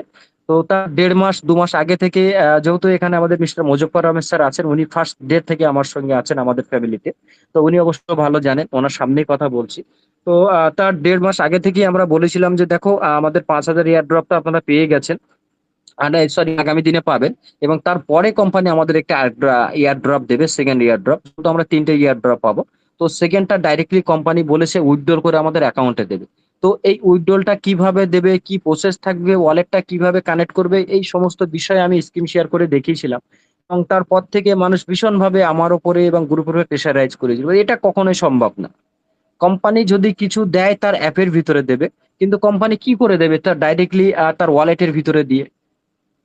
তো তার ১.৫ মাস ২ মাস আগে থেকে যেহেতু এখানে আমাদের মিস্টার মোজাফফর আহমেদ স্যার আছেন, উনি ফার্স্ট ডে থেকে আমার সঙ্গে আছেন আমাদের ফ্যামিলিতে। তো উনি অবশ্য ভালো জানেন, ওনার সামনেই কথা বলছি। তো তার ১.৫ মাস আগে থেকেই আমরা বলেছিলাম যে দেখো আমাদের ৫,০০০ এয়ার ড্রপটা আপনারা পেয়ে গেছেন, সরি আগামী দিনে পাবেন। এবং তারপরে কোম্পানি আমাদের একটা এয়ার ড্রপ দেবে, সেকেন্ড এয়ার ড্রপ। তো আমরা ৩টে এয়ার ড্রপ পাবো। তো সেকেন্ডটা ডাইরেক্টলি কোম্পানি বলেছে উইথড্রল করে আমাদের অ্যাকাউন্টে দেবে। তো এই উইথড্রলটা কিভাবে দেবে, কি প্রসেস থাকবে, ওয়ালেটটা কিভাবে কানেক্ট করবে, এই সমস্ত বিষয়ে আমি স্ক্রিন শেয়ার করে দেখিয়েছিলাম। এবং তারপর থেকে মানুষ ভীষণভাবে আমার উপরে এবং গ্রুপের উপরে প্রেশারাইজ করেছিল। এটা কখনোই সম্ভব না। কোম্পানি যদি কিছু দেয় তার অ্যাপের ভিতরে দেবে, কিন্তু কোম্পানি কি করে দেবে? তার ডাইরেক্টলি তার ওয়ালেটের ভিতরে দিয়ে।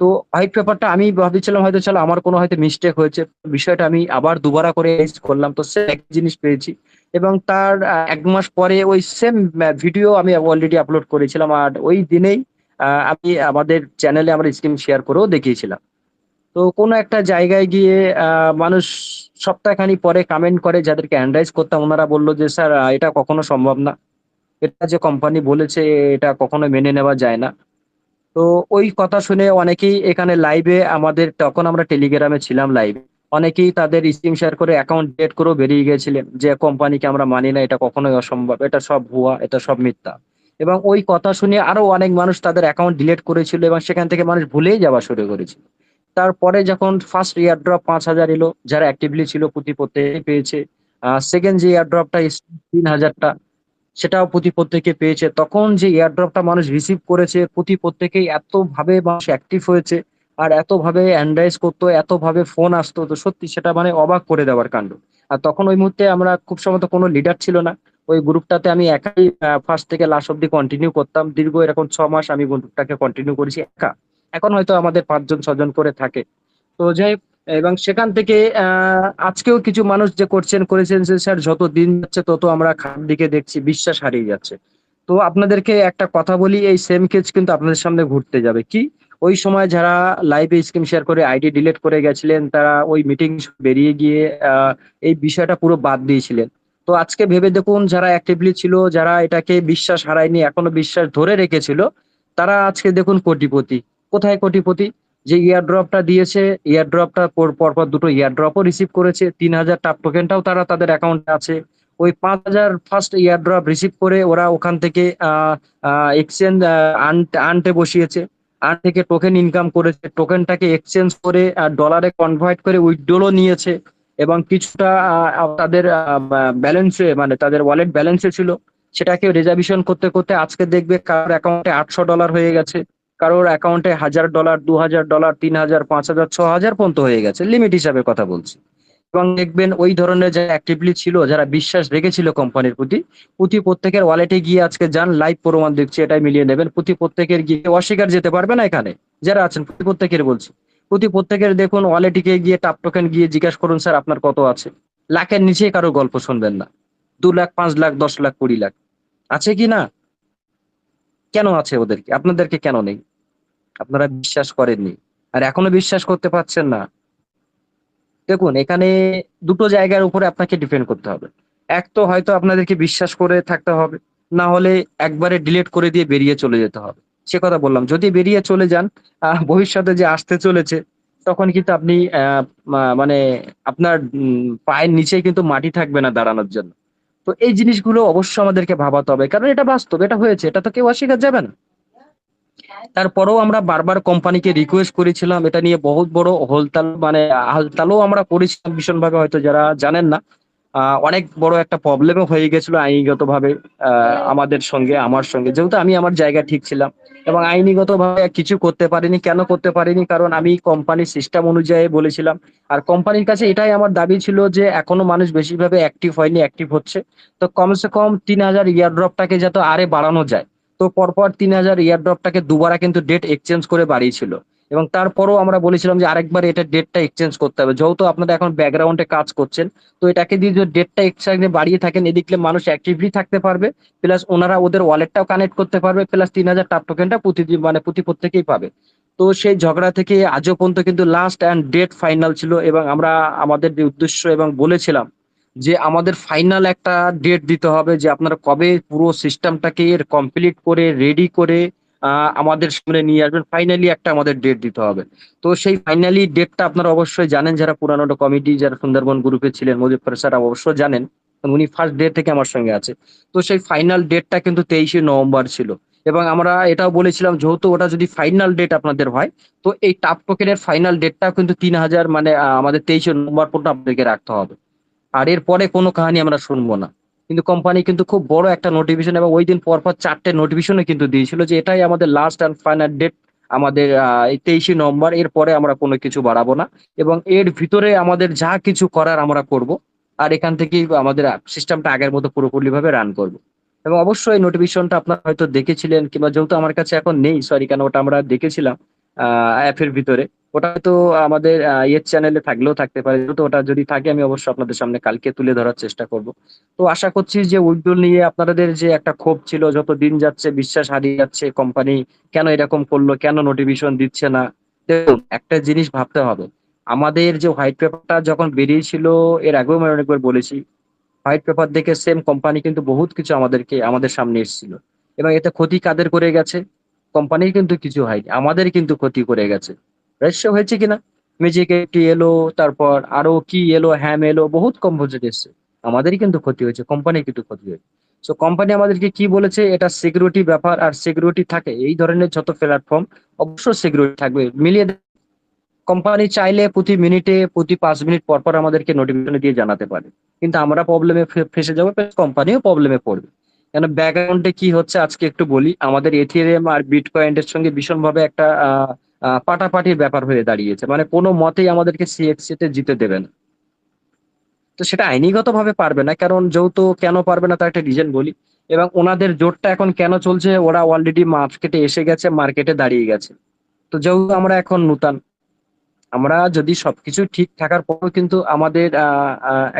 তো হোয়াইট পেপারটা আমি ভাবছিলাম হয়তো চলো আমার কোনো হয়তো মিস্টেক হয়েছে, বিষয়টা আমি আবার দুবারা করে করলাম, তো সে এক জিনিস পেয়েছি। এবং তার ১ মাস পরে ওই সেম ভিডিও আমি অলরেডি আপলোড করেছিলাম, আর ওই দিনেই আমি আমাদের চ্যানেলে আমরা স্ক্রিন শেয়ার করেও দেখিয়েছিলাম। তো কোনো একটা জায়গায় গিয়ে মানুষ সপ্তাহখানি পরে কমেন্ট করে, যাদেরকে অ্যানালাইজ করতাম ওনারা বলল যে স্যার এটা কখনো সম্ভব না, এটা যে কোম্পানি বলেছে এটা কখনো মেনে নেওয়া যায় না। তো ওই কথা শুনে অনেকেই এখানে লাইভে, আমাদের তখন আমরা টেলিগ্রামে ছিলাম লাইভে, অনেকেই তাদের স্ক্রিন শেয়ার করে অ্যাকাউন্ট ডিলিট করেও বেরিয়ে গেছিলেন যে কোম্পানিকে আমরা মানি না, এটা কখনোই অসম্ভব, এটা সব ভুয়া, এটা সব মিথ্যা। এবং ওই কথা শুনে আরো অনেক মানুষ তাদের অ্যাকাউন্ট ডিলিট করেছিল এবং সেখান থেকে মানুষ ভুলেই যাওয়া শুরু করেছিল। তারপরে যখন ফার্স্ট এয়ার ড্রপ ৫,০০০ এলো, যারা অ্যাক্টিভলি ছিল প্রত্যেকে পেয়েছে। সেকেন্ড যে এয়ার ড্রপটা ৩,০০০টা, সেটাও প্রত্যেকে পেয়েছে। তখন যে এয়ার ড্রপটা মানুষ রিসিভ করেছে প্রত্যেকেই এত ভাবে মানুষ অ্যাক্টিভ হয়েছে, আর এত ভাবে অ্যানালাইজ করতো, এত ভাবে ফোন আসতো, তো সত্যি সেটা মানে অবাক করে দেওয়ার কাণ্ড। আর তখন ওই মুহূর্তে আমরা খুব সম্ভবত কোনো লিডার ছিল না ওই গ্রুপটাতে, আমি একাই ফার্স্ট থেকে লাস্ট অব্দি কন্টিনিউ করতাম। দীর্ঘ এরকম ৬ মাস আমি গ্রুপটাকে কন্টিনিউ করেছি একা। এখন হয়তো আমাদের ৫ জন ৬ জন করে থাকে। তো যাই হোক, এবং সেখান থেকে আজকেও কিছু মানুষ যে করেছেন যে স্যার যত দিন যাচ্ছে তত আমরা খারাপ দিকে দেখছি, বিশ্বাস হারিয়ে যাচ্ছে। তো আপনাদেরকে একটা কথা বলি, এই সেম কেস কিন্তু আপনাদের সামনে ঘুরতে যাবে। কি? ওই সময় যারা লাইভে স্ক্রিন শেয়ার করে আইডি ডিলিট করে গেছিলেন তারা ওই মিটিং বেরিয়ে গিয়ে এই বিষয়টা পুরো বাদ দিয়েছিলেন। তো আজকে ভেবে দেখুন যারা অ্যাক্টিভলি ছিল, যারা এটাকে বিশ্বাস হারায়নি, এখনো বিশ্বাস ধরে রেখেছিল, তারা আজকে দেখুন কোটিপতি। কোথায় কোটিপতি? যে ইয়ার ড্রপটা দিয়েছে, ইয়ার ড্রপটা পরপর দুটো ইয়ার ড্রপও রিসিভ করেছে, 3,000 টাপ টোকেনটাও তারা তাদের অ্যাকাউন্টে আছে। ওই 5,000 ফার্স্ট ইয়ার ড্রপ রিসিভ করে ওরা ওখান থেকে এক্সচেঞ্জ আনতে বসিয়েছে, আর্ন থেকে টোকেন ইনকাম করেছে, টোকেনটাকে এক্সচেঞ্জ করে ডলারে কনভার্ট করে উইথড্রও নিয়েছে, এবং কিছুটা তাদের ব্যালেন্সে মানে তাদের ওয়ালেট ব্যালেন্সে ছিল, সেটাকে রিজার্ভেশন করতে করতে আজকে দেখবে কারোর অ্যাকাউন্টে $800 হয়ে গেছে, কারোর অ্যাকাউন্টে $1,000, $2,000, 3,000, 5,000, 6,000 পর্যন্ত হয়ে গেছে, লিমিট হিসাবে কথা বলছি। এবং দেখবেন ওই ধরনের যারা অ্যাক্টিভলি ছিল, যারা বিশ্বাস রেখেছিল কোম্পানির প্রতি, প্রত্যেকের ওয়ালেটে গিয়ে আজকে যান, লাইভ প্রমাণ দেখছি, এটাই মিলিয়ে নেবেন। প্রত্যেকের গিয়ে অস্বীকার যেতে পারবে না, এখানে যারা আছেন প্রত্যেকের বলছি, প্রত্যেকের দেখুন ওয়ালেটে গিয়ে টাপ টোকেন গিয়ে জিজ্ঞাসা করুন স্যার আপনার কত আছে। লাখের নিচে কারো গল্প শুনবেন না। 2 লাখ, 5 লাখ, 10 লাখ, 20 লাখ আছে কি না? কেন আছে ওদেরকে? আপনাদেরকে কেন নেই? আপনারা বিশ্বাস করেননি, আর এখনো বিশ্বাস করতে পারছেন না। দেখুন এখানে দুটো জায়গার উপরে আপনাকে ডিপেন্ড করতে হবে। এক তো হয়তো আপনাদেরকে বিশ্বাস করে থাকতে হবে, না হলে একবারে ডিলিট করে দিয়ে বেরিয়ে চলে যেতে হবে। সে কথা বললাম, যদি বেরিয়ে চলে যান ভবিষ্যতে যে আসতে চলেছে তখন কিন্তু আপনি মানে আপনার পায়ের নিচে কিন্তু মাটি থাকবে না দাঁড়ানোর জন্য। তো এই জিনিসগুলো অবশ্যই আমাদেরকে ভাবাতে হবে, কারণ এটা বাস্তব, এটা হয়েছে, এটা তো কেউ অস্বীকার যাবে না। তারপরেও আমরা বারবার কোম্পানিকে রিকোয়েস্ট করেছিলাম, এটা নিয়ে বহুত বড় হলতাল মানে হালতালও আমরা করেছিলাম ভীষণভাবে, হয়তো যারা জানেন না। অনেক বড় একটা প্রবলেমও হয়ে গেছিল আইনিগত ভাবে আমাদের সঙ্গে, আমার সঙ্গে, যেহেতু আমি আমার জায়গায় ঠিক ছিলাম এবং আইনিগত ভাবে কিছু করতে পারিনি। কেন করতে পারিনি? কারণ আমি কোম্পানির সিস্টেম অনুযায়ী বলেছিলাম, আর কোম্পানির কাছে এটাই আমার দাবি ছিল যে এখনো মানুষ বেশিভাবে অ্যাক্টিভ হয়নি, অ্যাক্টিভ হচ্ছে, তো কমসে কম 3,000 ইয়ার ড্রপটাকে যাতে আরে বাড়ানো যায়। তো পরপর 3,000 ইয়ার ড্রপটাকে দুবারা কিন্তু ডেট এক্সচেঞ্জ করে বাড়িয়েছিল, এবং তারপরও আমরা বলেছিলাম যে আরেকবার এটা ডেটটা এক্সচেঞ্জ করতে হবে, যেহেতু আপনারা এখন ব্যাকগ্রাউন্ডে কাজ করছেন। তো এটাকে দিয়ে যদি ডেটটা এক্সচেঞ্জে বাড়িয়ে থাকেন, এদিকে মানুষ অ্যাক্টিভলি থাকতে পারবে, প্লাস ওনারা ওদের ওয়ালেটটাও কানেক্ট করতে পারবে, প্লাস 3,000 টাপ টোকেনটা প্রতিদিন মানে প্রত্যেকেই পাবে। তো সেই ঝগড়া থেকে আজও পর্যন্ত কিন্তু লাস্ট অ্যান্ড ডেট ফাইনাল ছিল, এবং আমরা আমাদের যে উদ্দেশ্য এবং বলেছিলাম যে আমাদের ফাইনাল একটা ডেট দিতে হবে, যে আপনারা কবে পুরো সিস্টেমটাকে কমপ্লিট করে রেডি করে আমাদের সামনে নিয়ে আসবেন, ফাইনালি একটা আমাদের ডেট দিতে হবে। তো সেই ফাইনালি ডেটটা আপনারা অবশ্যই জানেন, যারা পুরানো কমিটি, যারা সুন্দরবন গ্রুপে ছিলেন, মুজিব স্যার অবশ্যই জানেন, উনি ফার্স্ট ডে থেকে আমার সঙ্গে আছে। তো সেই ফাইনাল ডেটটা কিন্তু 23শে নভেম্বর ছিল, এবং আমরা এটাও বলেছিলাম যেহেতু ওটা যদি ফাইনাল ডেট আপনাদের হয়, তো এই টাপ টোকেনের ফাইনাল ডেটটাও কিন্তু 3,000 মানে আমাদের 23শে নভেম্বর পর্যন্ত আপনাদেরকে রাখতে হবে, আর এর পরে কোনো কাহিনী আমরা শুনবো না। কিন্তু কোম্পানি কিন্তু খুব বড় একটা নোটিফিকেশন, এবং ওই দিন পর 4টে নোটিফিকেশনও কিন্তু দিয়েছিল যে এটাই আমাদের লাস্ট অ্যান্ড ফাইনাল ডেট, আমাদের এই 23শে নভেম্বর, এর পরে আমরা কোনো কিছু বাড়াবো না, এবং এর ভিতরে আমাদের যা কিছু করার আমরা করব, আর এখান থেকেই আমাদের সিস্টেমটা আগের মতো পুরোপুরি ভাবে রান করবো। এবং অবশ্যই নোটিফিকেশনটা আপনারা হয়তো দেখেছিলেন, কিংবা যেহেতু আমার কাছে এখন নেই সরি, কেন ওটা আমরা দেখেছিলাম অ্যাপের ভিতরে, ওটা তো আমাদের ইয়ের চ্যানেলে থাকলেও থাকতে পারে, তো ওটা যদি থাকে আমি অবশ্যই আপনাদের সামনে কালকে তুলে ধরার চেষ্টা করব। তো আশা করছি যে উইথড্রল নিয়ে আপনাদের যে একটা ক্ষোভ ছিল, যত দিন যাচ্ছে বিশ্বাস হারিয়ে যাচ্ছে, কোম্পানি কেন এরকম করলো, কেন নোটিফিকেশন দিচ্ছে না। দেখুন একটা জিনিস ভাবতে হবে, আমাদের যে হোয়াইট পেপারটা যখন বেরিয়েছিল, এর আগেও আমি অনেকবার বলেছি, হোয়াইট পেপার দেখে সেম কোম্পানি কিন্তু বহুত কিছু আমাদের সামনে এসেছিল, এবং এতে ক্ষতি কাদের করে গেছে? কোম্পানির কিন্তু কিছু হয়নি, আমাদের কিন্তু ক্ষতি করে গেছে। রাজস্ব হয়েছে কিনা? ম্যাজিক একটি এলো, তারপর আরো কি এলো, হ্যাম এলো, বহুত কম্পোজিট এসছে, আমাদেরই কিন্তু ক্ষতি হয়েছে, কোম্পানির কিন্তু ক্ষতি হয়েছে। সো কোম্পানি আমাদেরকে কি বলেছে, এটা সিকিউরিটি ব্যাপার, আর সিকিউরিটি থাকে এই ধরনের যত প্ল্যাটফর্ম, অবশ্যই সিকিউরিটি থাকবে, মিলিয়ে কোম্পানি চাইলে প্রতি মিনিটে, প্রতি 5 মিনিট পর পর আমাদেরকে নোটিফিকেশন দিয়ে জানাতে পারে, কিন্তু আমরা প্রবলেমে ফেসে যাবো, কোম্পানিও প্রবলেমে পড়বে। কেন ব্যাকগ্রাউন্ডে কি হচ্ছে আজকে একটু বলি, আমাদের এথিরিয়াম আর বিটকয়েনের সঙ্গে ভীষণভাবে একটা পাটাপাটির ব্যাপার হয়ে দাঁড়িয়েছে, মানে কোনো মতেই আমাদেরকে সিএক্সি তে জিতে দেবে না। তো সেটা আইনিগত ভাবে পারবে না, কারণ যেহেতু কেন পারবে না তার একটা রিজন বলি, এবং ওনাদের জোটটা এখন কেন চলছে, ওরা অলরেডি মার্কেটে এসে গেছে, মার্কেটে দাঁড়িয়ে গেছে। তো যেহেতু আমরা এখন নূতন, আমরা যদি সবকিছু ঠিক থাকার পরেও কিন্তু আমাদের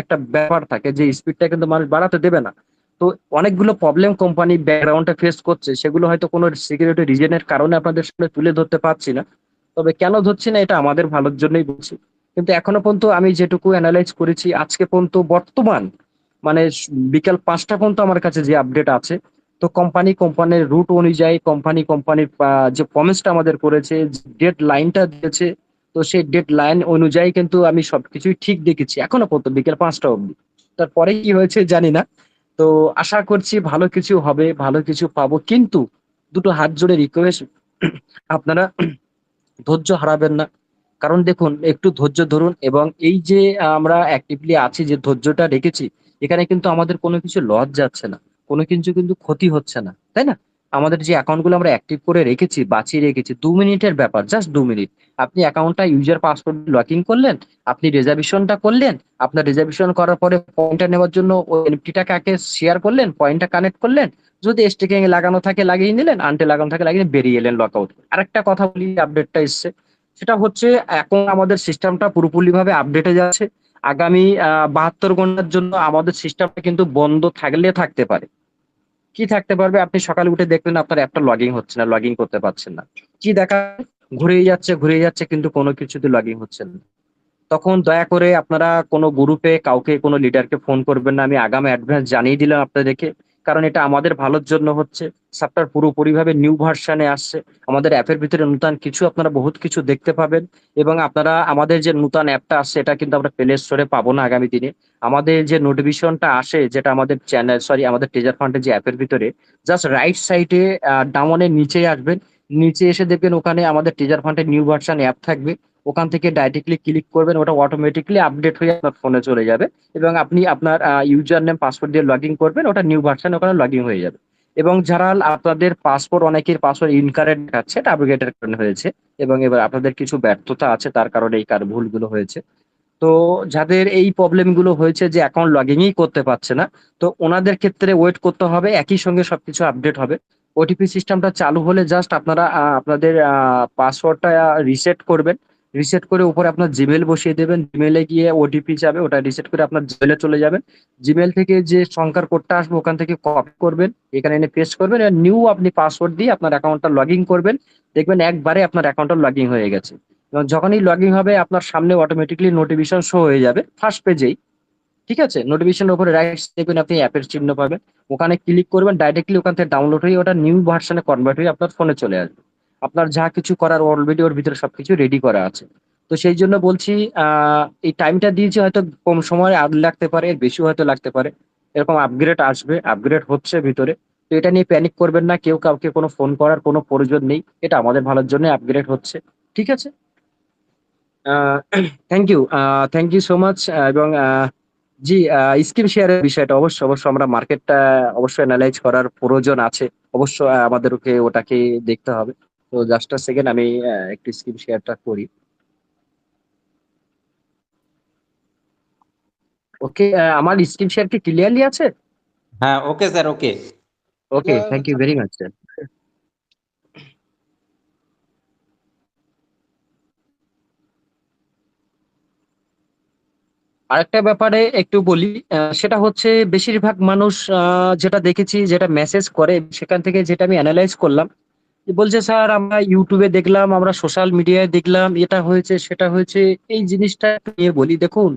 একটা ব্যাপার থাকে যে স্পিডটা কিন্তু মানুষ বাড়াতে দেবে না। তো অনেকগুলো প্রবলেম কোম্পানি ব্যাকগ্রাউন্ডে ফেস করছে, সেগুলো হয়তো কোনো সিকিউরিটি রিজনের কারণে আপনাদের সামনে তুলে ধরতে পারছি না। তবে কেন ধরছি না এটা আমাদের ভালোর জন্যই বলছি। কিন্তু এখনো পর্যন্ত আমি যেটুকু অ্যানালাইজ করেছি আজকে পর্যন্ত বর্তমান মানে বিকেল 5টা পর্যন্ত আমার কাছে যে আপডেট আছে, তো কোম্পানির রুট অনুযায়ী কোম্পানির যে প্রমিসটা আমাদের করেছে, ডেড লাইনটা দিয়েছে, তো সেই ডেড লাইন অনুযায়ী কিন্তু আমি সবকিছুই ঠিক দেখেছি এখনো পর্যন্ত বিকেল 5টা অবধি। তারপরে কি হয়েছে জানি না। তো আশা করছি ভালো কিছু হবে, ভালো কিছু পাবো, কিন্তু দুটো হাত জোড়ে রিকোয়েস্ট, আপনারা ধৈর্য হারাবেন না। কারণ দেখুন একটু ধৈর্য ধরুন, এবং এই যে আমরা অ্যাক্টিভলি আছি, যে ধৈর্যটা রেখেছি, এখানে কিন্তু আমাদের কোনো কিছু লস যাচ্ছে না, কোনো কিছু কিন্তু ক্ষতি হচ্ছে না, তাই না? আমাদের যে অ্যাকাউন্ট গুলো আমরা অ্যাক্টিভ করে রেখেছি, বাঁচিয়ে রেখেছি, 2 মিনিটের ব্যাপার, জাস্ট 2 মিনিট। আপনি অ্যাকাউন্টটা ইউজার পাসওয়ার্ড লগ ইন করলেন, আপনি রেজার্ভেশনটা করলেন, আপনার রেজার্ভেশন করার পরে পয়েন্টটা নেওয়ার জন্য ওই এনএফটিটাকে শেয়ার করলেন, পয়েন্টটা কানেক্ট করলেন, যদি স্টেকিং লাগানো থাকে লাগিয়ে নিলেন, আনটে লাগানো থাকে লাগিয়ে বেরিয়ে এলেন লক আউট। আরেকটা কথা বলি, আপডেটটা এসছে, সেটা হচ্ছে এখন আমাদের সিস্টেমটা পুরোপুরিভাবে আপডেটে যাচ্ছে। আগামী 72 ঘন্টার জন্য আমাদের সিস্টেমটা কিন্তু বন্ধ থাকলে থাকতে পারে। কি থাকতে পারবে? আপনি সকালে উঠে দেখবেন আপনার অ্যাপটা লগ ইন হচ্ছে না, লগ ইন করতে পারছেন না। কি দেখা? ঘুরেই যাচ্ছে কিন্তু কোনো কিছুতে লগ ইন হচ্ছে না। তখন দয়া করে আপনারা কোনো গ্রুপে কাউকে, কোনো লিডারকে ফোন করবেন না। আমি আগাম অ্যাডভান্স জানিয়ে দিলাম আপনাদেরকে, কারণ এটা আমাদের ভালোর জন্য হচ্ছে। সফটওয়্যার পুরোপুরিভাবে নিউ ভার্সনে আসছে। আমাদের অ্যাপের ভিতরে নতুন কিছু, আপনারা বহুত কিছু দেখতে পাবেন। এবং আপনারা আমাদের যে নতুন অ্যাপটা আসছে, এটা কিন্তু আমরা প্লে স্টোরে পাবো না আগামী দিনে। আমাদের যে নোটিফিকেশনটা আসে, যেটা আমাদের চ্যানেল, সরি, আমাদের ট্রেজার ফান্ডের যে অ্যাপের ভিতরে, জাস্ট রাইট সাইডে ডাউনের নিচে আসবেন। নিচে এসে দেখবেন ওখানে আমাদের ট্রেজার ফান্ডের নিউ ভার্সন অ্যাপ থাকবে। ওখান থেকে ডাইরেক্টলি ক্লিক করবেন, ওটা অটোমেটিকলি আপডেট হয়ে আপনার ফোনে চলে যাবে। এবং আপনি আপনার ইউজার নেম পাসওয়ার্ড দিয়ে লগ ইন করবেন, ওটা নিউ ভার্সন ওখানে লগ ইন হয়ে যাবে। এবং যারা আপনাদের পাসপোর্ট, অনেকের পাসওয়ার্ড ইনকারেক্ট দেখাচ্ছে, এটা আপডেটের কারণে হয়েছে। এবং এবার আপনাদের কিছু ব্যর্থতা আছে, তার কারণে এই ভুলগুলো হয়েছে। তো যাদের এই প্রবলেম গুলো হয়েছে, যে অ্যাকাউন্ট লগইনই করতে পারছে না, তো ওনাদের ক্ষেত্রে ওয়েট করতে হবে, একই সঙ্গে সবকিছু আপডেট হবে। ওটিপি সিস্টেমটা চালু হলে জাস্ট আপনারা আপনাদের পাসওয়ার্ডটা রিসেট করবেন। রিসেট করে উপরে আপনার জিমেল বসিয়ে দেবেন, জিমেলে গিয়ে ওটিপি যাবে, ওটা রিসেট করে আপনার জিমেলে চলে যাবেন। জিমেল থেকে যে সংখ্যার কোডটা আসবে ওখান থেকে কপি করবেন, এখানে এনে পেস্ট করবেন, আর নিউ আপনি পাসওয়ার্ড দিয়ে আপনার অ্যাকাউন্টটা লগ ইন করবেন। দেখবেন একবারে আপনার অ্যাকাউন্টটা লগ ইন হয়ে গেছে। এবং যখনই লগ ইন হবে আপনার সামনে অটোমেটিকলি নোটিফিকেশন শো হয়ে যাবে ফার্স্ট পেজেই। ঠিক আছে? নোটিফিকেশনের উপরে রাইট দেখবেন আপনি অ্যাপের চিহ্ন পাবেন, ওখানে ক্লিক করবেন, ডাইরেক্টলি ওখান থেকে ডাউনলোড হয়ে ওটা নিউ ভার্সনে কনভার্ট হয়ে আপনার ফোনে চলে আসবে। আপনার যা কিছু করার অলরেডি ওর ভিতরে সবকিছু রেডি করা আছে। তো সেই জন্য বলছি, এই টাইমটা দিয়েছি, হয়তো কম সময় আর লাগতে পারে, এর বেশি হয়তো লাগতে পারে। এরকম আপগ্রেড আসবে, আপগ্রেড হচ্ছে ভিতরে। তো এটা নিয়ে প্যানিক করবেন না, কেউ কাউকে কোনো ফোন করার কোনো প্রয়োজন নেই, এটা আমাদের ভালোর জন্য আপগ্রেড হচ্ছে। ঠিক আছে? Thank you, thank you so much. এবং জি, স্ক্রিন শেয়ারের বিষয়টা অবশ্যই আমরা মার্কেটটা অবশ্যই অ্যানালাইজ করার প্রয়োজন আছে। অবশ্যই আমাদেরকে ওটাকে দেখতে হবে। তো জাস্ট আ সেকেন্ড, আমি একটু স্ক্রিন শেয়ারটা করি। ওকে, আমার স্ক্রিন শেয়ার কি ক্লিয়ারলি আছে? হ্যাঁ, okay sir, okay. Okay, thank you very much sir. আরেকটা ব্যাপারে একটু বলি, সেটা হচ্ছে বেশিরভাগ মানুষ যেটা দেখেছি, যেটা মেসেজ করে, সেখান থেকে যেটা আমি অ্যানালাইজ করলাম, বলছে স্যার আমরা ইউটিউবে দেখলাম, আমরা সোশ্যাল মিডিয়ায় দেখলাম, এটা হয়েছে সেটা হয়েছে। এই জিনিসটা নিয়ে বলি, দেখুন,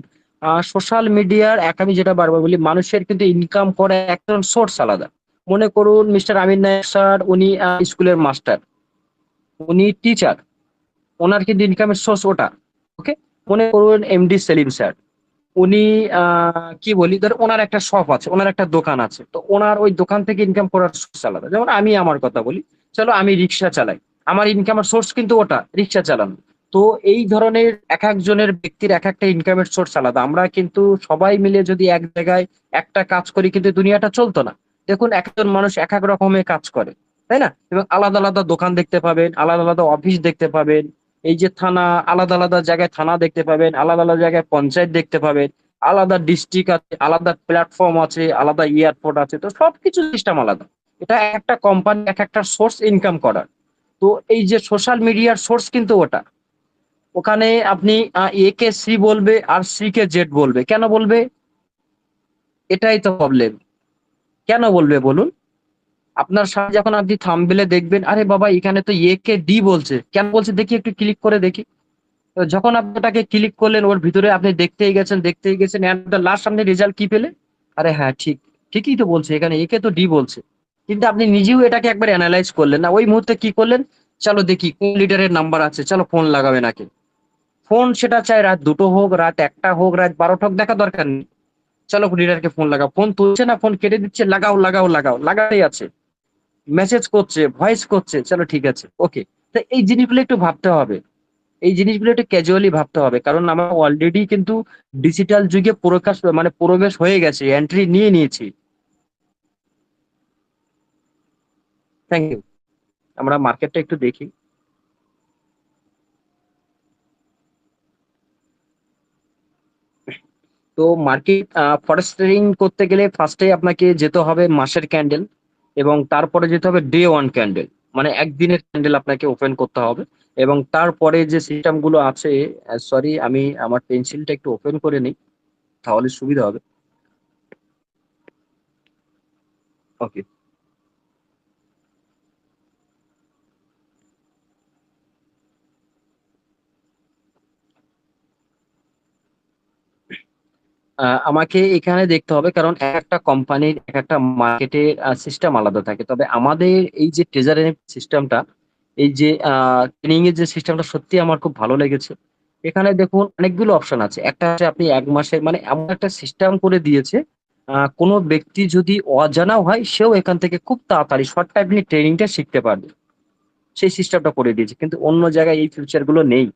সোশ্যাল মিডিয়ার আমি যেটা বারবার বলি, মানুষের কিন্তু ইনকাম করার একটা সোর্স আলাদা। মনে করুন মিস্টার আমির নায়ক স্যার, উনি স্কুলের মাস্টার, উনি টিচার, ওনার কিন্তু ইনকামের সোর্স ওটা। ওকে, মনে করুন এমডি সেলিম স্যার, উনি কি বলি, ধর ওনার একটা শপ আছে, ওনার একটা দোকান আছে, তো ওনার ওই দোকান থেকে ইনকাম করার সোর্স আলাদা। যেমন আমি আমার কথা বলি, চলো আমি রিক্সা চালাই, আমার ইনকামের সোর্স কিন্তু ওটা রিক্সা চালানো। তো এই ধরনের এক একজনের ব্যক্তির এক একটা ইনকামের সোর্স আলাদা। আমরা কিন্তু সবাই মিলে যদি এক জায়গায় একটা কাজ করি, কিন্তু দুনিয়াটা চলতো না। দেখুন, একজন মানুষ এক এক রকমের কাজ করে, তাই না? এবং আলাদা আলাদা দোকান দেখতে পাবেন, আলাদা আলাদা অফিস দেখতে পাবেন। এই যে থানা, আলাদা আলাদা জায়গায় থানা দেখতে পাবেন, আলাদা আলাদা জায়গায় পঞ্চায়েত দেখতে পাবেন, আলাদা ডিস্ট্রিক্ট আছে, আলাদা প্ল্যাটফর্ম আছে, আলাদা এয়ারপোর্ট আছে, তো সবকিছু সিস্টেম আলাদা। এটা একটা কোম্পানি এক একটা সোর্স ইনকাম করার। তো এই যে সোশ্যাল মিডিয়ার সোর্স কিন্তু ওটা, ওখানে আপনি এ কে সি বলবে আর সি কে জেড বলবে, কেন বলবে? এটাই তো প্রবলেম। কেন বলবে বলুন? আপনার সামনে যখন আপনি থাম্বনেলে দেখবেন, আরে বাবা এখানে তো এ কে ডি বলছে, কেন বলছে দেখি, একটু ক্লিক করে দেখি। তো যখন আপনি ওটাকে ক্লিক করলেন, ওর ভিতরে আপনি দেখতেই গেছেন, এন্ড দ্য লাস্ট আপনি রেজাল্ট কি পেলেন? আরে হ্যাঁ, ঠিকই তো বলছে, এখানে একে তো ডি বলছে। কিন্তু আপনি নিজেও এটাকে একবার অ্যানালাইজ করলেন না, ওই মুহূর্তে কি করলেন, চলো দেখি কোন লিডারের নাম্বার আছে, চলো ফোন লাগাবে নাকি। ফোন সেটা চাই রাত 2টো হোক, রাত 1টা হোক, রাত 12টা হোক, দেখা দরকার নেই। চলো লিডারকে ফোন লাগাও, ফোন তুলছে না, ফোন কেটে দিচ্ছে, লাগাও, লাগাতেই আছে, মেসেজ করছে, ভয়েস করছে, চলো ঠিক আছে, ওকে। তো এই জিনিসগুলো একটু ভাবতে হবে, এই জিনিসগুলো একটু ক্যাজুয়ালি ভাবতে হবে, কারণ আমরা অলরেডি কিন্তু ডিজিটাল যুগে প্রবেশ হয়ে গেছে, এন্ট্রি নিয়ে নিয়েছি। Thank you. আমরা মার্কেটটা একটু দেখি। তো মার্কেট ফরেক্স ট্রেডিং করতে গেলে ফার্স্টে আপনাকে যেতে হবে মাসের ক্যান্ডেল, এবং তারপরে যেতে হবে ডে ওয়ান ক্যান্ডেল, মানে একদিনের ক্যান্ডেল আপনাকে ওপেন করতে হবে। এবং তারপরে যে সিস্টেম গুলো আছে, সরি আমি আমার পেন্সিলটা একটু ওপেন করে নিই, তাহলে সুবিধা হবে। ওকে। আমাকে এখানে দেখতে হবে, কারণ এক একটা কোম্পানির এক একটা মার্কেটের সিস্টেম আলাদা থাকে। তবে আমাদের এই যে ট্রেজারি সিস্টেমটা, এই যে ট্রেনিং এর যে সিস্টেমটা, সত্যি আমার খুব ভালো লেগেছে। এখানে দেখুন অনেকগুলো অপশন আছে, একটা হচ্ছে আপনি 1 মাসের, মানে এমন একটা সিস্টেম করে দিয়েছে, কোনো ব্যক্তি যদি অজানাও হয়, সেও এখান থেকে খুব তাড়াতাড়ি শর্ট টাইমে ট্রেনিংটা শিখতে পারবে, সেই সিস্টেমটা করে দিয়েছে। কিন্তু অন্য জায়গায় এই ফিউচার গুলো নেই।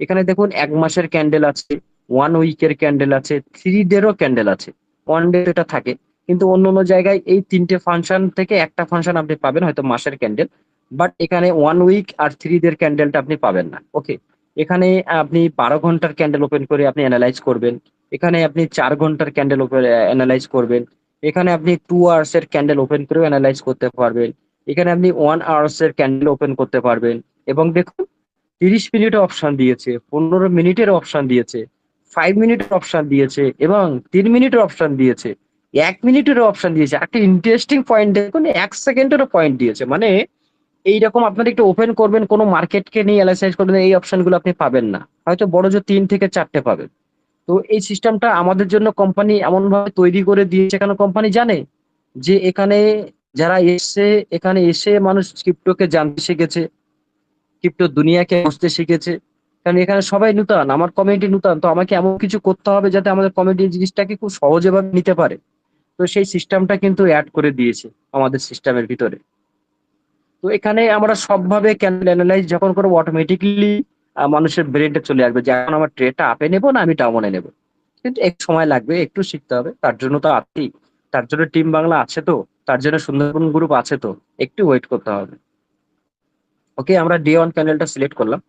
এখানে দেখুন 1 মাসের ক্যান্ডেল আছে, 1 উইকের ক্যান্ডেল আছে, 3 ডেরও ক্যান্ডেল আছে। 1 ডে এটা থাকে, কিন্তু অন্য অন্য জায়গায় এই 3টে ফাংশন থেকে একটা ফাংশন আপনি পাবেন, হয়তো মাসের ক্যান্ডেল। বাট এখানে 1 উইক আর 3 ডের ক্যান্ডেলটা আপনি পাবেন না। ওকে। এখানে আপনি 12 ঘন্টার ক্যান্ডেল ওপেন করে আপনি অ্যানালাইজ করবেন, এখানে আপনি 4 ঘন্টার ক্যান্ডেল ওপেন অ্যানালাইজ করবেন, এখানে আপনি 2 আওয়ার্স এর ক্যান্ডেল ওপেন করেও অ্যানালাইজ করতে পারবেন, এখানে আপনি 1 আওয়ার্স এর ক্যান্ডেল ওপেন করতে পারবেন। এবং দেখুন 30 মিনিটের অপশন দিয়েছে, 15 মিনিটের অপশন দিয়েছে, 5 মিনিটের অপশন দিয়েছে, এবং 3 মিনিটের অপশন দিয়েছে, 1 মিনিটেরও অপশন দিয়েছে। একটা ইন্টারেস্টিং পয়েন্ট দেখুন, 1 সেকেন্ডেরও পয়েন্ট দিয়েছে। মানে এইরকম আপনারা একটু ওপেন করবেন, কোনো মার্কেটকে নিয়ে অ্যানালাইজ করবেন, এই অপশনগুলো আপনি পাবেন না, হয়তো বড় জোর 3 থেকে 4টে পাবেন। তো এই সিস্টেমটা আমাদের জন্য কোম্পানি এমন ভাবে তৈরি করে দিয়েছে, কেন কোম্পানি জানে যে এখানে যারা এসছে, এখানে এসে মানুষ ক্রিপ্টোকে জানতে শিখেছে, ক্রিপ্টো দুনিয়াকে বুঝতে শিখেছে। কারণ এখানে সবাই নূতন, আমার কমিউনিটি নূতন, তো আমাকে এমন কিছু করতে হবে যাতে আমাদের কমিউনিটি জিনিসটাকে খুব সহজে ভাবে নিতে পারে। তো সেই সিস্টেমটা কিন্তু অ্যাড করে দিয়েছে আমাদের সিস্টেমের ভিতরে। তো এখানে আমরা সবভাবে ক্যান্ডেল অ্যানালাইজ যখন করবো, অটোমেটিক্যালি মানুষের ব্রেনটা চলে আসবে যে এখন আমার ট্রেডটা আপে নেবো না আমি ডাউনে নেবো। কিন্তু একটু সময় লাগবে, একটু শিখতে হবে, তার জন্য তো আছেই, তার জন্য টিম বাংলা আছে, তো তার জন্য সুন্দরবন গ্রুপ আছে, তো একটু ওয়েট করতে হবে। ওকে, আমরা ডে ওয়ান ক্যান্ডেলটা সিলেক্ট করলাম।